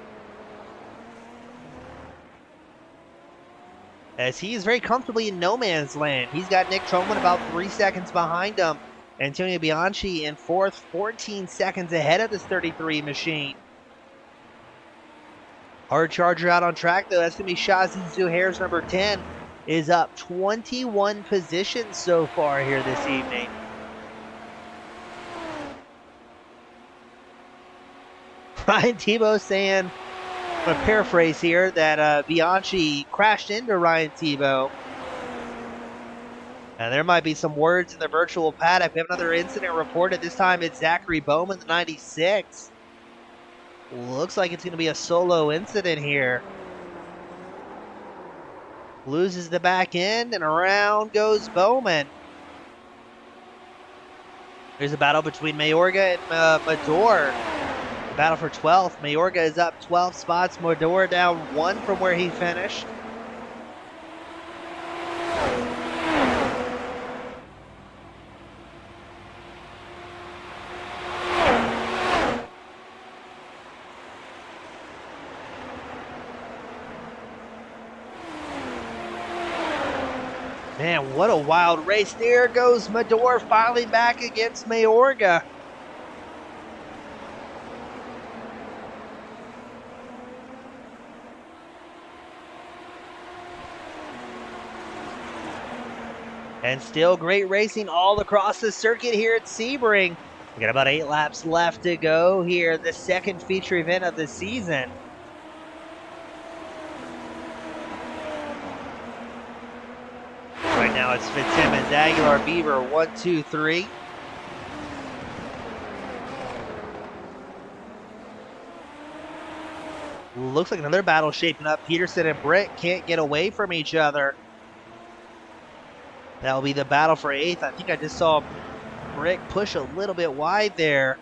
as he is very comfortably in no man's land. He's got Nick Troman about 3 seconds behind him. Antonio Bianchi in 4th, 14 seconds ahead of this 33 machine. Hard charger out on track, though. That's going to be Shazi Zuhair's number 10. Is up 21 positions so far here this evening. Ryan Tebow saying, I'm going to paraphrase here, that Bianchi crashed into Ryan Tebow. And there might be some words in the virtual paddock. We have another incident reported. This time it's Zachary Bowman, the 96. Looks like it's going to be a solo incident here. Loses the back end, and around goes Bowman. There's a battle between Mayorga and Mador. Battle for 12th. Mayorga is up 12 spots. Mador down 1 from where he finished. Man, what a wild race. There goes Mador finally back against Mayorga. And still great racing all across the circuit here at Sebring. We got about 8 laps left to go here, the second feature event of the season. Right now it's Fitzsimmons, Aguilar, Bieber, 1, 2, 3. Looks like another battle shaping up. Peterson and Britt can't get away from each other. That'll be the battle for 8th. I think I just saw Britt push a little bit wide there.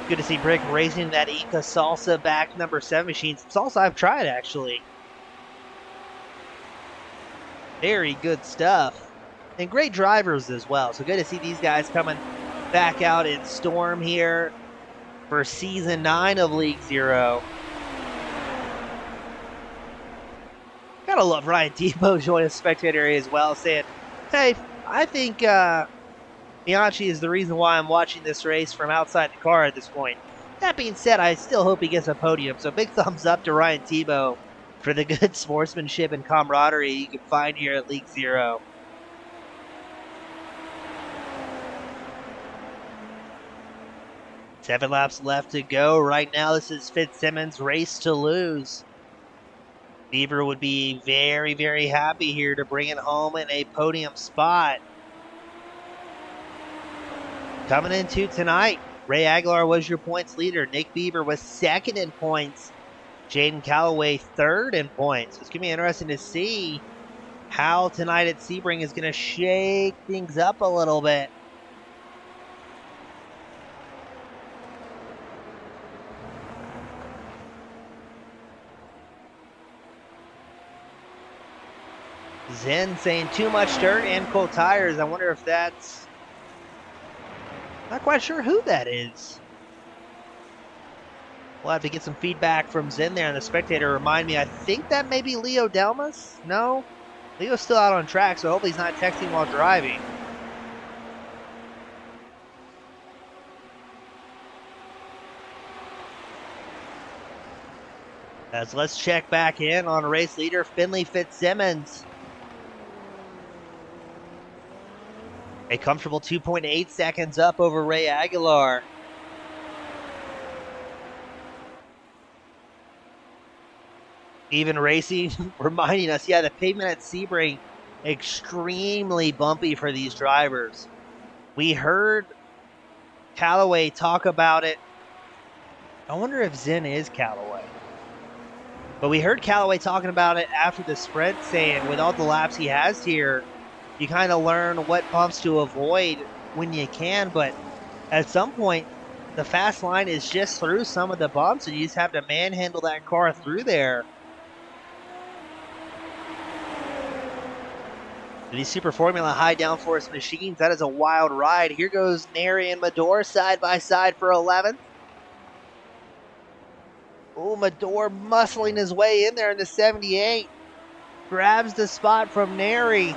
Good to see Brick racing that Inca Salsa back number 7 machine. Some salsa I've tried, actually. Very good stuff. And great drivers as well. So good to see these guys coming back out in Storm here for Season 9 of League Zero. Gotta love Ryan Depot joining the spectator area as well, saying, hey, I think Bianchi is the reason why I'm watching this race from outside the car at this point. That being said, I still hope he gets a podium. So big thumbs up to Ryan Tebow for the good sportsmanship and camaraderie you can find here at League Zero. Seven laps left to go. Right now, this is Fitzsimmons' race to lose. Bieber would be very, very happy here to bring it home in a podium spot. Coming into tonight, Ray Aguilar was your points leader. Nick Bieber was second in points. Jaden Callaway third in points. It's going to be interesting to see how tonight at Sebring is going to shake things up a little bit. Zen saying too much dirt and cold tires. I wonder if that's... Not quite sure who that is. We'll have to get some feedback from Zen there, and the spectator remind me. I think that may be Leo Delmas. No? Leo's still out on track, so hopefully he's not texting while driving. As let's check back in on race leader Finley Fitzsimmons. A comfortable 2.8 seconds up over Ray Aguilar. Even Racing reminding us, yeah, the pavement at Sebring, extremely bumpy for these drivers. We heard Callaway talk about it. I wonder if Zen is Callaway. But we heard Callaway talking about it after the sprint, saying with all the laps he has here, you kind of learn what bumps to avoid when you can. But at some point, the fast line is just through some of the bumps, and you just have to manhandle that car through there. These Super Formula high downforce machines, that is a wild ride. Here goes Neri and Mador side by side for 11th. Oh, Mador muscling his way in there in the 78. Grabs the spot from Neri.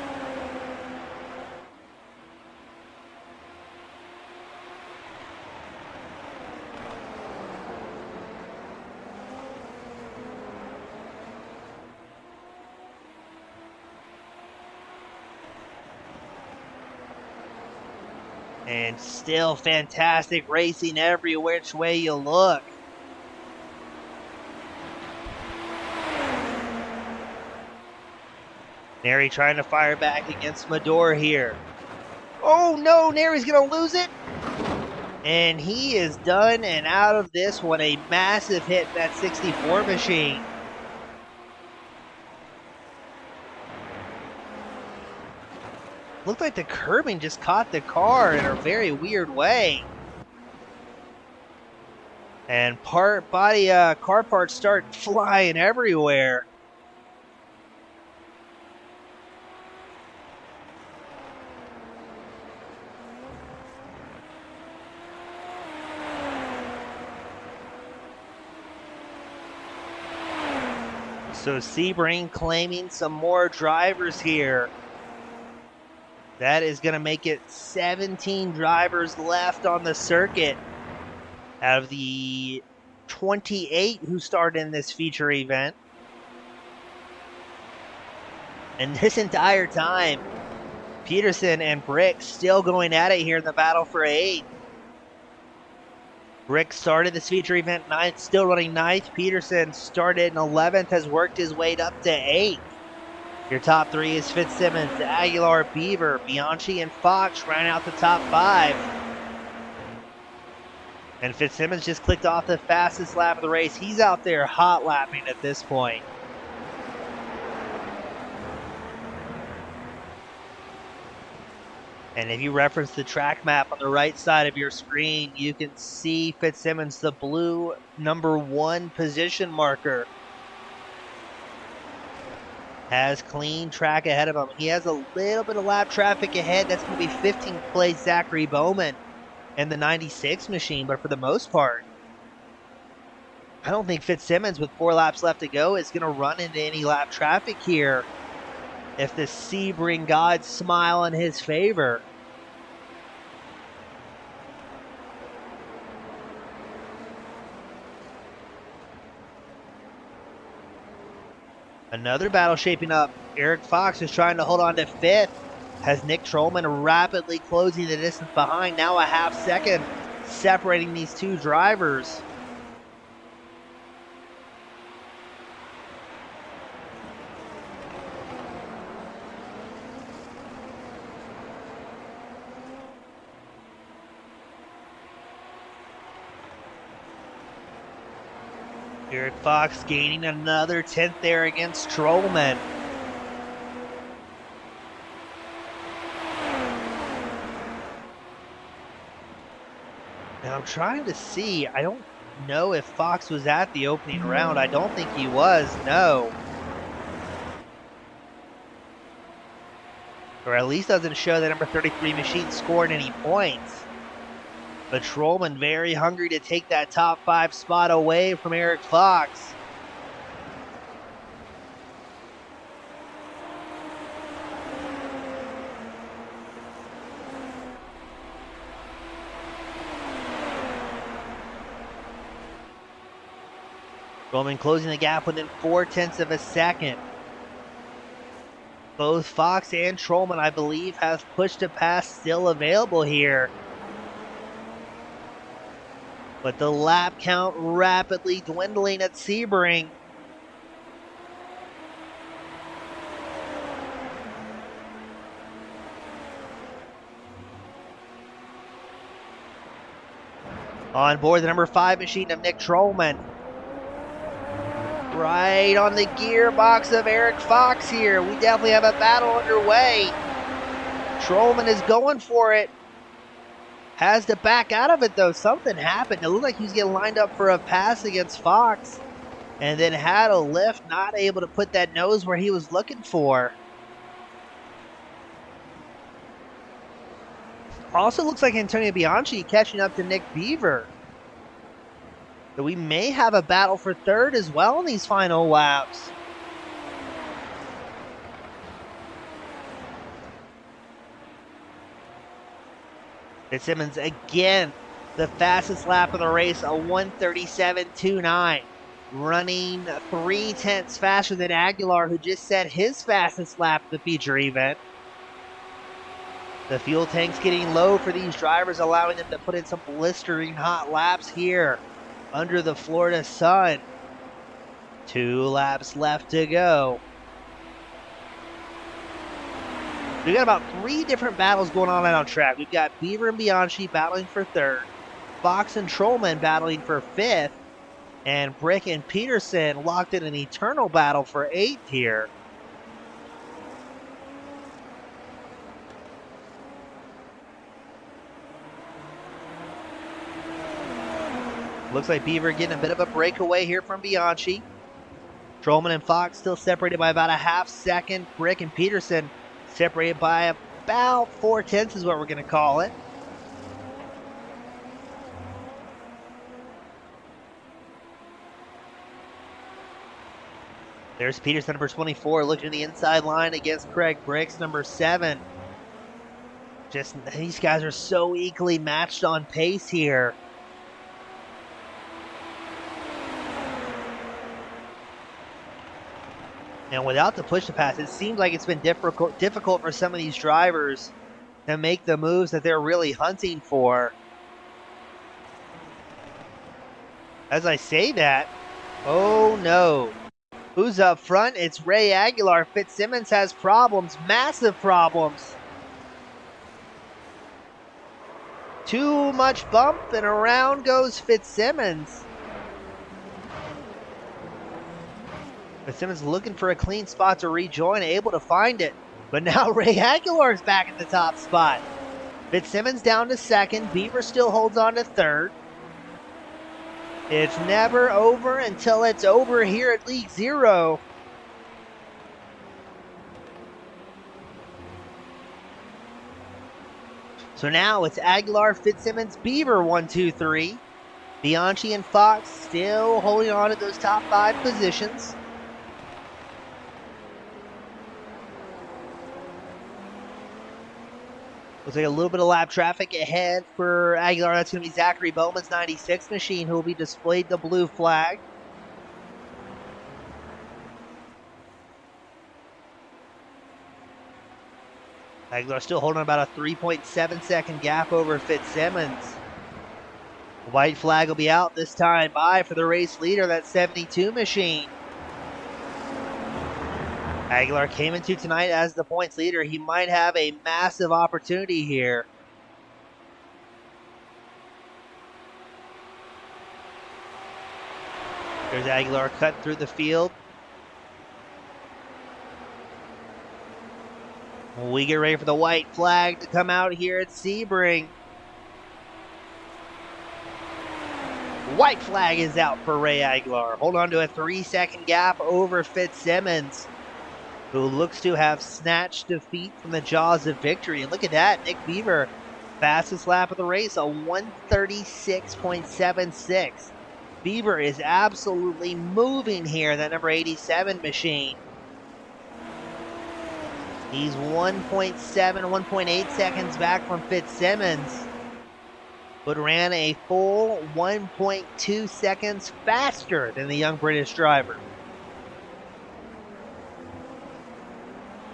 And still fantastic racing every which way you look. Neri trying to fire back against Mador here. Oh no, Neri's going to lose it. And he is done and out of this one. A massive hit, that 64 machine. Looked like the curbing just caught the car in a very weird way. And car parts start flying everywhere. So Sebring claiming some more drivers here. That is going to make it 17 drivers left on the circuit out of the 28 who started in this feature event. And this entire time, Peterson and Brick still going at it here in the battle for 8th. Brick started this feature event 9th, still running 9th. Peterson started in 11th, has worked his way up to 8th. Your top 3 is Fitzsimmons, Aguilar, Beaver, Bianchi, and Fox round out the top 5. And Fitzsimmons just clicked off the fastest lap of the race. He's out there hot lapping at this point. And if you reference the track map on the right side of your screen, you can see Fitzsimmons, the blue number 1 position marker, has clean track ahead of him. He has a little bit of lap traffic ahead. That's going to be 15th place Zachary Bowman and the 96 machine. But for the most part, I don't think Fitzsimmons, with 4 laps left to go, is going to run into any lap traffic here if the Sebring gods smile in his favor. Another battle shaping up. Eric Fox is trying to hold on to 5th. Has Nick Trollman rapidly closing the distance behind. Now a half second separating these 2 drivers. Eric Fox gaining another 10th there against Trollman. Now I'm trying to see, I don't know if Fox was at the opening round. I don't think he was, no. Or at least doesn't show that number 33 machine scored any points. But Trollman very hungry to take that top 5 spot away from Eric Fox. Trollman closing the gap within 0.4 of a second. Both Fox and Trollman, I believe, have push to pass still available here. But the lap count rapidly dwindling at Sebring. On board the number 5 machine of Nick Trollman. Right on the gearbox of Eric Fox here. We definitely have a battle underway. Trollman is going for it. Has to back out of it though. Something happened. It looked like he was getting lined up for a pass against Fox. And then had a lift, not able to put that nose where he was looking for. Also looks like Antonio Bianchi catching up to Nick Beaver. So we may have a battle for third as well in these final laps. Fitzsimmons again, the fastest lap of the race, a 1:37.29. Running 0.3 faster than Aguilar, who just set his fastest lap of the feature event. The fuel tank's getting low for these drivers, allowing them to put in some blistering hot laps here under the Florida sun. 2 laps left to go. We got about 3 different battles going on out on track. We've got Beaver and Bianchi battling for third, Fox and Trollman battling for 5th, and Brick and Peterson locked in an eternal battle for 8th here. Looks like Beaver getting a bit of a breakaway here from Bianchi. Trollman and Fox still separated by about a half second. Brick and Peterson separated by about 0.4 is what we're going to call it. There's Peterson, number 24, looking at the inside line against Craig Briggs, number 7. Just, these guys are so equally matched on pace here. And without the push to pass, it seems like it's been difficult for some of these drivers to make the moves that they're really hunting for. As I say that, oh no. Who's up front? It's Ray Aguilar. Fitzsimmons has problems, massive problems. Too much bump and around goes Fitzsimmons. Fitzsimmons looking for a clean spot to rejoin, able to find it. But now Ray Aguilar is back at the top spot. Fitzsimmons down to 2nd. Beaver still holds on to 3rd. It's never over until it's over here at League 0. So now it's Aguilar, Fitzsimmons, Beaver 1, 2, 3. Bianchi and Fox still holding on to those top 5 positions. Looks like a little bit of lap traffic ahead for Aguilar. That's going to be Zachary Bowman's 96 machine, who will be displayed the blue flag. Aguilar still holding about a 3.7 second gap over Fitzsimmons. The white flag will be out this time by for the race leader, that 72 machine. Aguilar came into tonight as the points leader. He might have a massive opportunity here. There's Aguilar cut through the field. We get ready for the white flag to come out here at Sebring. White flag is out for Ray Aguilar. Hold on to a 3-second gap over Fitzsimmons, who looks to have snatched defeat from the jaws of victory. And look at that, Nick Beaver, fastest lap of the race, a 1:36.76. Beaver is absolutely moving here, that number 87 machine. He's 1.7, 1.8 seconds back from Fitzsimmons. but ran a full 1.2 seconds faster than the young British driver.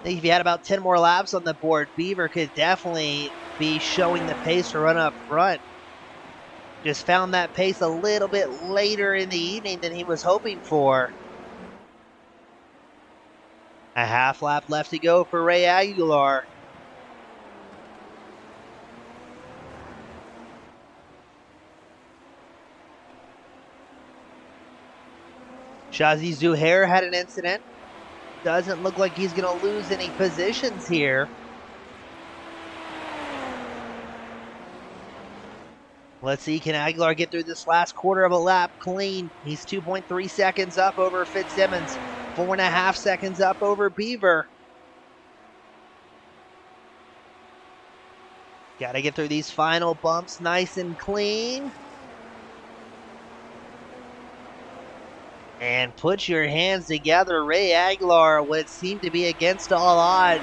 I think if you had about 10 more laps on the board, Beaver could definitely be showing the pace to run up front. Just found that pace a little bit later in the evening than he was hoping for. A half lap left to go for Ray Aguilar. Shazi Zuhair had an incident. Doesn't look like he's going to lose any positions here. Let's see, can Aguilar get through this last quarter of a lap clean? He's 2.3 seconds up over Fitzsimmons, 4.5 seconds up over Beaver. Got to get through these final bumps nice and clean. And put your hands together. Ray Aguilar, what seemed to be against all odds,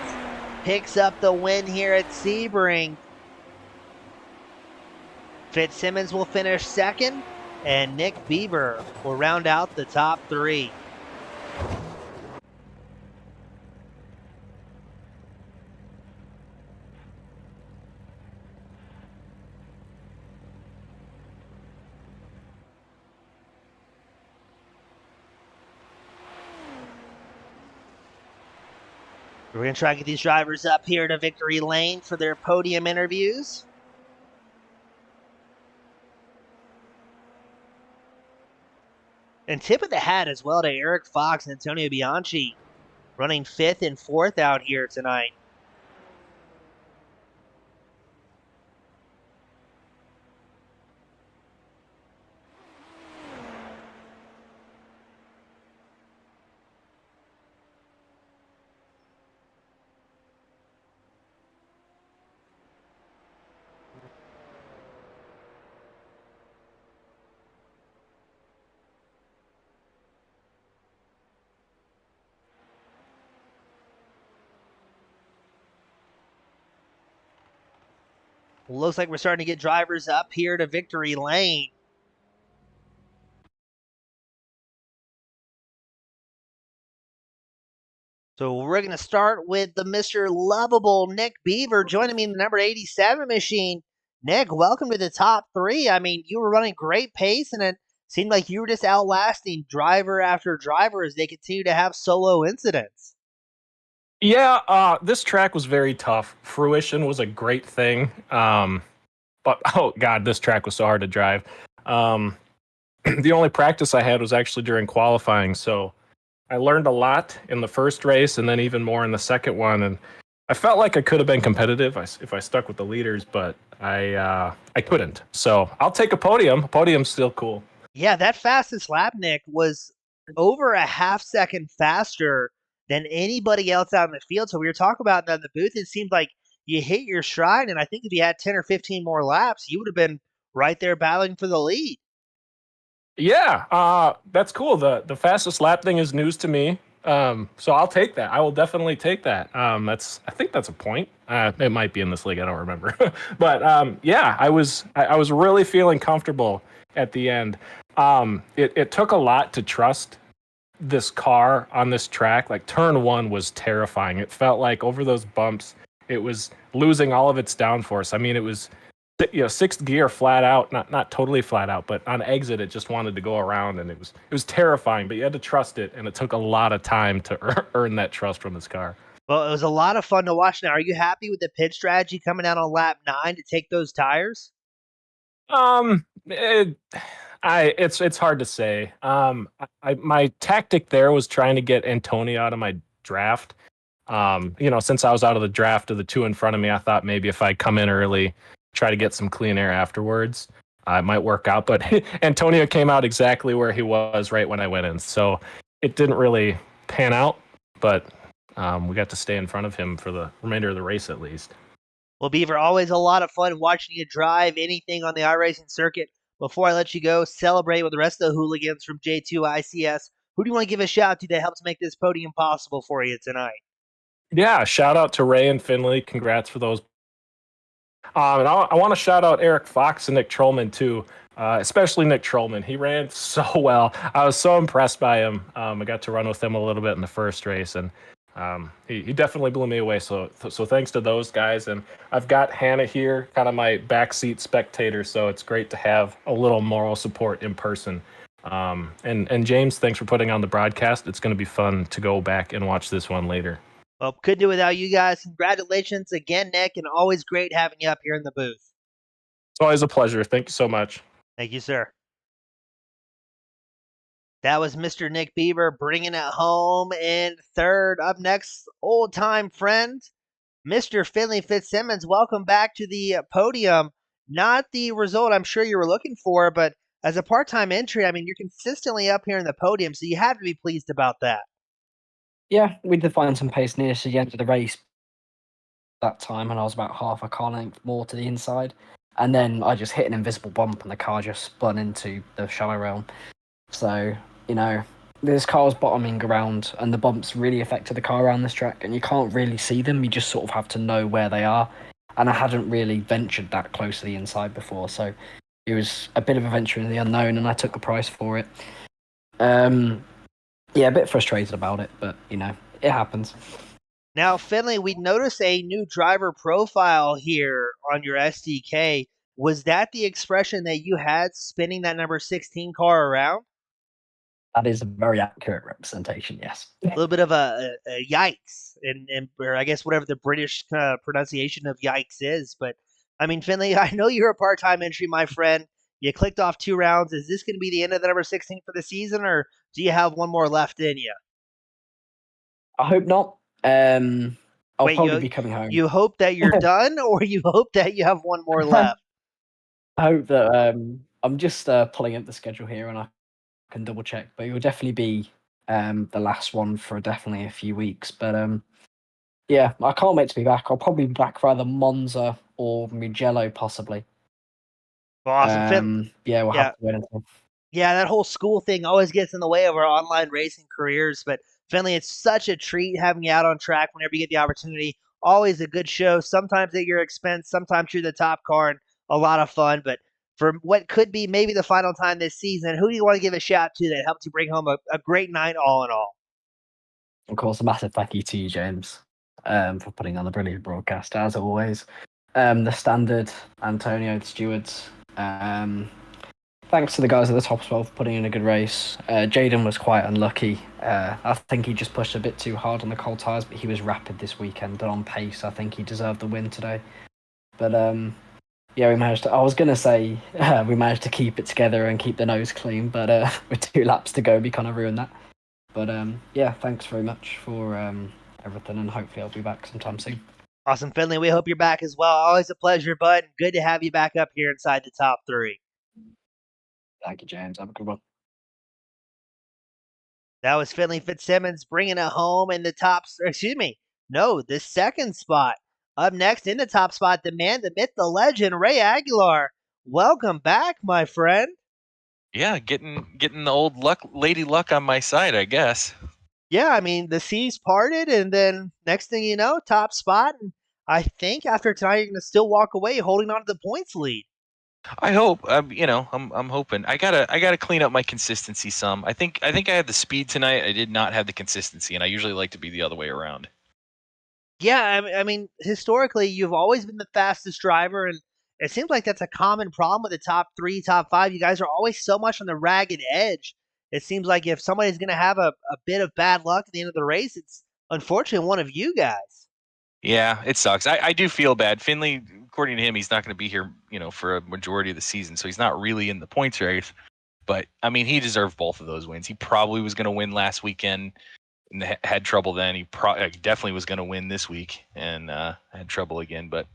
picks up the win here at Sebring. Fitzsimmons will finish second, and Nick Beaver will round out the top three. We're going to try to get these drivers up here to victory lane for their podium interviews. And tip of the hat as well to Eric Fox and Antonio Bianchi, running 5th and 4th out here tonight. Looks like we're starting to get drivers up here to victory lane. So we're going to start with the Mr. Lovable Nick Beaver joining me in the number 87 machine. Nick, welcome to the top three. I mean, you were running great pace, and it seemed like you were just outlasting driver after driver as they continue to have solo incidents. Yeah, this track was very tough. Fruition was a great thing. But oh god, this track was so hard to drive. The only practice I had was actually during qualifying, so I learned a lot in the first race and then even more in the second one, and I felt like I could have been competitive if I stuck with the leaders, but I couldn't. So I'll take a podium. Podium's still cool. Yeah, that fastest lap, Nick, was over a half second faster than anybody else out in the field. So we were talking about that in the booth. It seemed like you hit your stride, and I think if you had 10 or 15 more laps, you would have been right there battling for the lead. Yeah, that's cool. The fastest lap thing is news to me. So I'll take that. I will definitely take that. I think that's a point. It might be in this league. I don't remember. But yeah, I was really feeling comfortable at the end. It took a lot to trust this car on this track. Like turn one was terrifying. It felt like over those bumps, it was losing all of its downforce. I mean, it was, sixth gear flat out, not totally flat out, but on exit, it just wanted to go around, and it was terrifying. But you had to trust it, and it took a lot of time to earn that trust from this car. Well, it was a lot of fun to watch. Now, are you happy with the pit strategy coming out on lap 9 to take those tires? It's hard to say. My tactic there was trying to get Antonio out of my draft. Since I was out of the draft of the two in front of me, I thought maybe if I come in early, try to get some clean air afterwards, it might work out. But Antonio came out exactly where he was right when I went in, so it didn't really pan out. But we got to stay in front of him for the remainder of the race at least. Well, Beaver, always a lot of fun watching you drive anything on the iRacing circuit. Before I let you go, celebrate with the rest of the hooligans from J2 ICS. Who do you want to give a shout out to that helps make this podium possible for you tonight? Yeah, shout out to Ray and Finley. Congrats for those And I want to shout out Eric Fox and Nick Trollman too, especially Nick Trollman. He ran so well. I was so impressed by him. I got to run with him a little bit in the first race, and he definitely blew me away. So thanks to those guys. And I've got Hannah here, kind of my backseat spectator. So it's great to have a little moral support in person. And James, thanks for putting on the broadcast. It's going to be fun to go back and watch this one later. Well, couldn't do it without you guys. Congratulations again, Nick, and always great having you up here in the booth. It's always a pleasure. Thank you so much. Thank you, sir. That was Mr. Nick Beaver bringing it home in third. Up next, old-time friend, Mr. Finley Fitzsimmons. Welcome back to the podium. Not the result I'm sure you were looking for, but as a part-time entry, I mean, you're consistently up here in the podium, so you have to be pleased about that. Yeah, we did find some pace near to the end of the race that time, and I was about half a car length more to the inside. And then I just hit an invisible bump, and the car just spun into the shallow realm. So, this car was bottoming around, and the bumps really affected the car around this track, and you can't really see them. You just sort of have to know where they are. And I hadn't really ventured that close to the inside before, so it was a bit of a venture in the unknown, and I took the price for it. Yeah, a bit frustrated about it, but, it happens. Now, Finley, we noticed a new driver profile here on your SDK. Was that the expression that you had spinning that number 16 car around? That is a very accurate representation, yes. A little bit of a yikes, or I guess whatever the British pronunciation of yikes is. But, I mean, Finley, I know you're a part-time entry, my friend. You clicked off 2 rounds. Is this going to be the end of the number 16 for the season, or do you have one more left in you? I hope not. I'll Wait, probably be coming home. You hope that you're done, or you hope that you have one more left? I hope that I'm just pulling up the schedule here, and I can double check. But it will definitely be the last one for definitely a few weeks. But yeah, I can't wait to be back. I'll probably be back for either Monza or Mugello, possibly. Awesome. Yeah, we'll have to wait until. Yeah, that whole school thing always gets in the way of our online racing careers. But Finley, it's such a treat having you out on track whenever you get the opportunity. Always a good show. Sometimes at your expense, sometimes you're the top car, and a lot of fun. But for what could be maybe the final time this season, who do you want to give a shout to that helped you bring home a great night all in all? Of course, a massive thank you to you, James, for putting on the brilliant broadcast, as always. The standard, Antonio, the stewards. Thanks to the guys at the top as well for putting in a good race. Jaden was quite unlucky. I think he just pushed a bit too hard on the cold tyres, but he was rapid this weekend and on pace. I think he deserved the win today. But yeah, we managed to. I was going to say we managed to keep it together and keep the nose clean, but with 2 laps to go, we kind of ruined that. But yeah, thanks very much for everything, and hopefully I'll be back sometime soon. Awesome, Finley. We hope you're back as well. Always a pleasure, bud. Good to have you back up here inside the top 3. Thank you, James. Have a good one. That was Finley Fitzsimmons bringing it home in the the second spot. Up next in the top spot, the man, the myth, the legend, Ray Aguilar. Welcome back, my friend. Yeah, getting the old lady luck on my side, I guess. Yeah, I mean, the seas parted, and then next thing you know, top spot. And I think after tonight, you're going to still walk away holding on to the points lead. I hope. I'm hoping. I gotta clean up my consistency some. I think I had the speed tonight. I did not have the consistency, and I usually like to be the other way around. Yeah, I mean, historically, you've always been the fastest driver, and it seems like that's a common problem with the top 3, top 5. You guys are always so much on the ragged edge. It seems like if somebody's going to have a bit of bad luck at the end of the race, it's unfortunately one of you guys. Yeah, it sucks. I do feel bad. Finley, according to him, he's not going to be here, for a majority of the season, so he's not really in the points race. But I mean, he deserved both of those wins. He probably was going to win last weekend and had trouble then. He definitely was going to win this week and had trouble again. But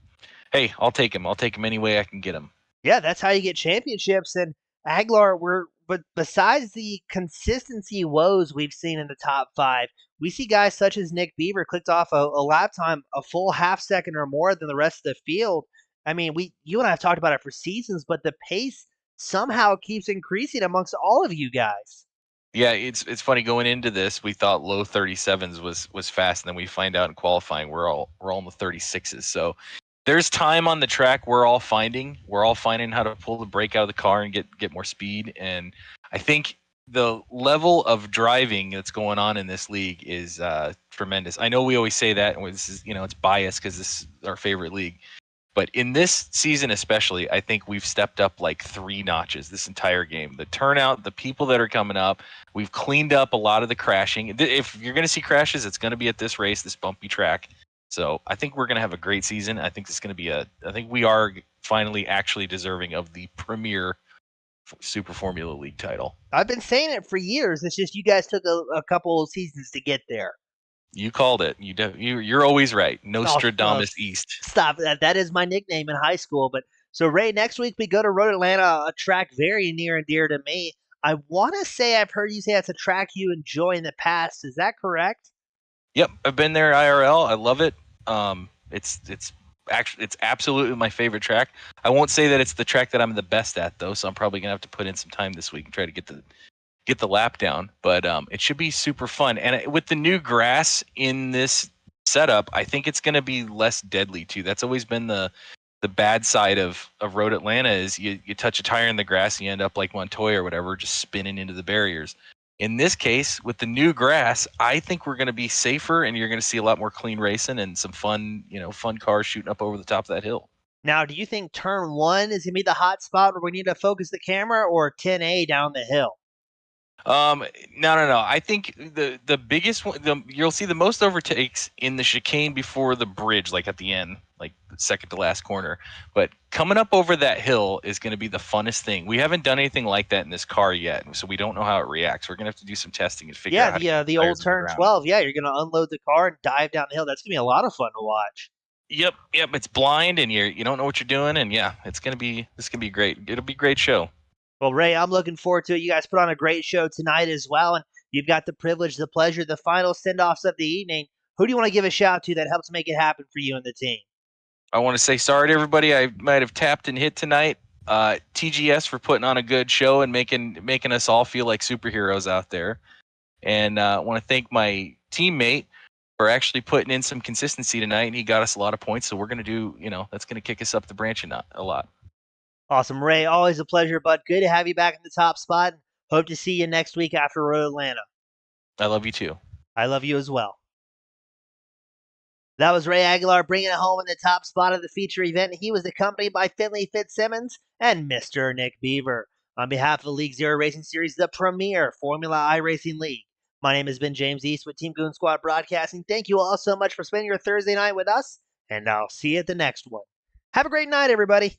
hey, I'll take him. I'll take him any way I can get him. Yeah, that's how you get championships. And Aguilar, but besides the consistency woes we've seen in the top 5, we see guys such as Nick Beaver clicked off a lap time a full half second or more than the rest of the field. I mean, you and I have talked about it for seasons, but the pace somehow keeps increasing amongst all of you guys. Yeah, it's funny going into this. We thought low 37s was fast, and then we find out in qualifying we're all in the 36s. So there's time on the track we're all finding how to pull the brake out of the car and get more speed. And I think the level of driving that's going on in this league is tremendous. I know we always say that, and this is, it's biased because this is our favorite league, but in this season especially, I think we've stepped up like 3 notches this entire game. The turnout, the people that are coming up, we've cleaned up a lot of the crashing. If you're going to see crashes, it's going to be at this race, this bumpy track. So I think we're going to have a great season. I think it's going to be I think we are finally actually deserving of the premier Super Formula League title. I've been saying it for years. It's just you guys took a couple of seasons to get there. You called it. You're always right. Nostradamus East. Stop. That is my nickname in high school. But so, Ray, next week we go to Road Atlanta, a track very near and dear to me. I want to say I've heard you say it's a track you enjoy in the past. Is that correct? Yep, I've been there IRL. I love it. It's absolutely my favorite track. I won't say that it's the track that I'm the best at though, so I'm probably gonna have to put in some time this week and try to get the lap down. But it should be super fun. And with the new grass in this setup, I think it's gonna be less deadly too. That's always been the bad side of Road Atlanta is you touch a tire in the grass and you end up like Montoya or whatever, just spinning into the barriers. In this case, with the new grass, I think we're going to be safer, and you're going to see a lot more clean racing and some fun cars shooting up over the top of that hill. Now, do you think turn 1 is going to be the hot spot where we need to focus the camera, or 10A down the hill? No. I think the biggest one, you'll see the most overtakes in the chicane before the bridge, like at the end, like the second to last corner. But coming up over that hill is going to be the funnest thing. We haven't done anything like that in this car yet, so we don't know how it reacts. We're going to have to do some testing and figure out. Yeah, the old turn 12. Yeah, you're going to unload the car and dive down the hill. That's going to be a lot of fun to watch. Yep. It's blind, and you don't know what you're doing, and yeah, it's going to be great. It'll be a great show. Well, Ray, I'm looking forward to it. You guys put on a great show tonight as well, and you've got the privilege, the pleasure, the final send-offs of the evening. Who do you want to give a shout to that helps make it happen for you and the team? I want to say sorry to everybody I might have tapped and hit tonight. TGS for putting on a good show and making us all feel like superheroes out there. And I want to thank my teammate for actually putting in some consistency tonight, and he got us a lot of points. So we're going to do, that's going to kick us up the branch a lot. Awesome, Ray. Always a pleasure, bud. Good to have you back in the top spot. Hope to see you next week after Road Atlanta. I love you too. I love you as well. That was Ray Aguilar bringing it home in the top spot of the feature event. He was accompanied by Finley Fitzsimmons and Mr. Nick Beaver. On behalf of the League Zero Racing Series, the premier Formula iRacing League, my name has been James East with Team Goon Squad Broadcasting. Thank you all so much for spending your Thursday night with us, and I'll see you at the next one. Have a great night, everybody.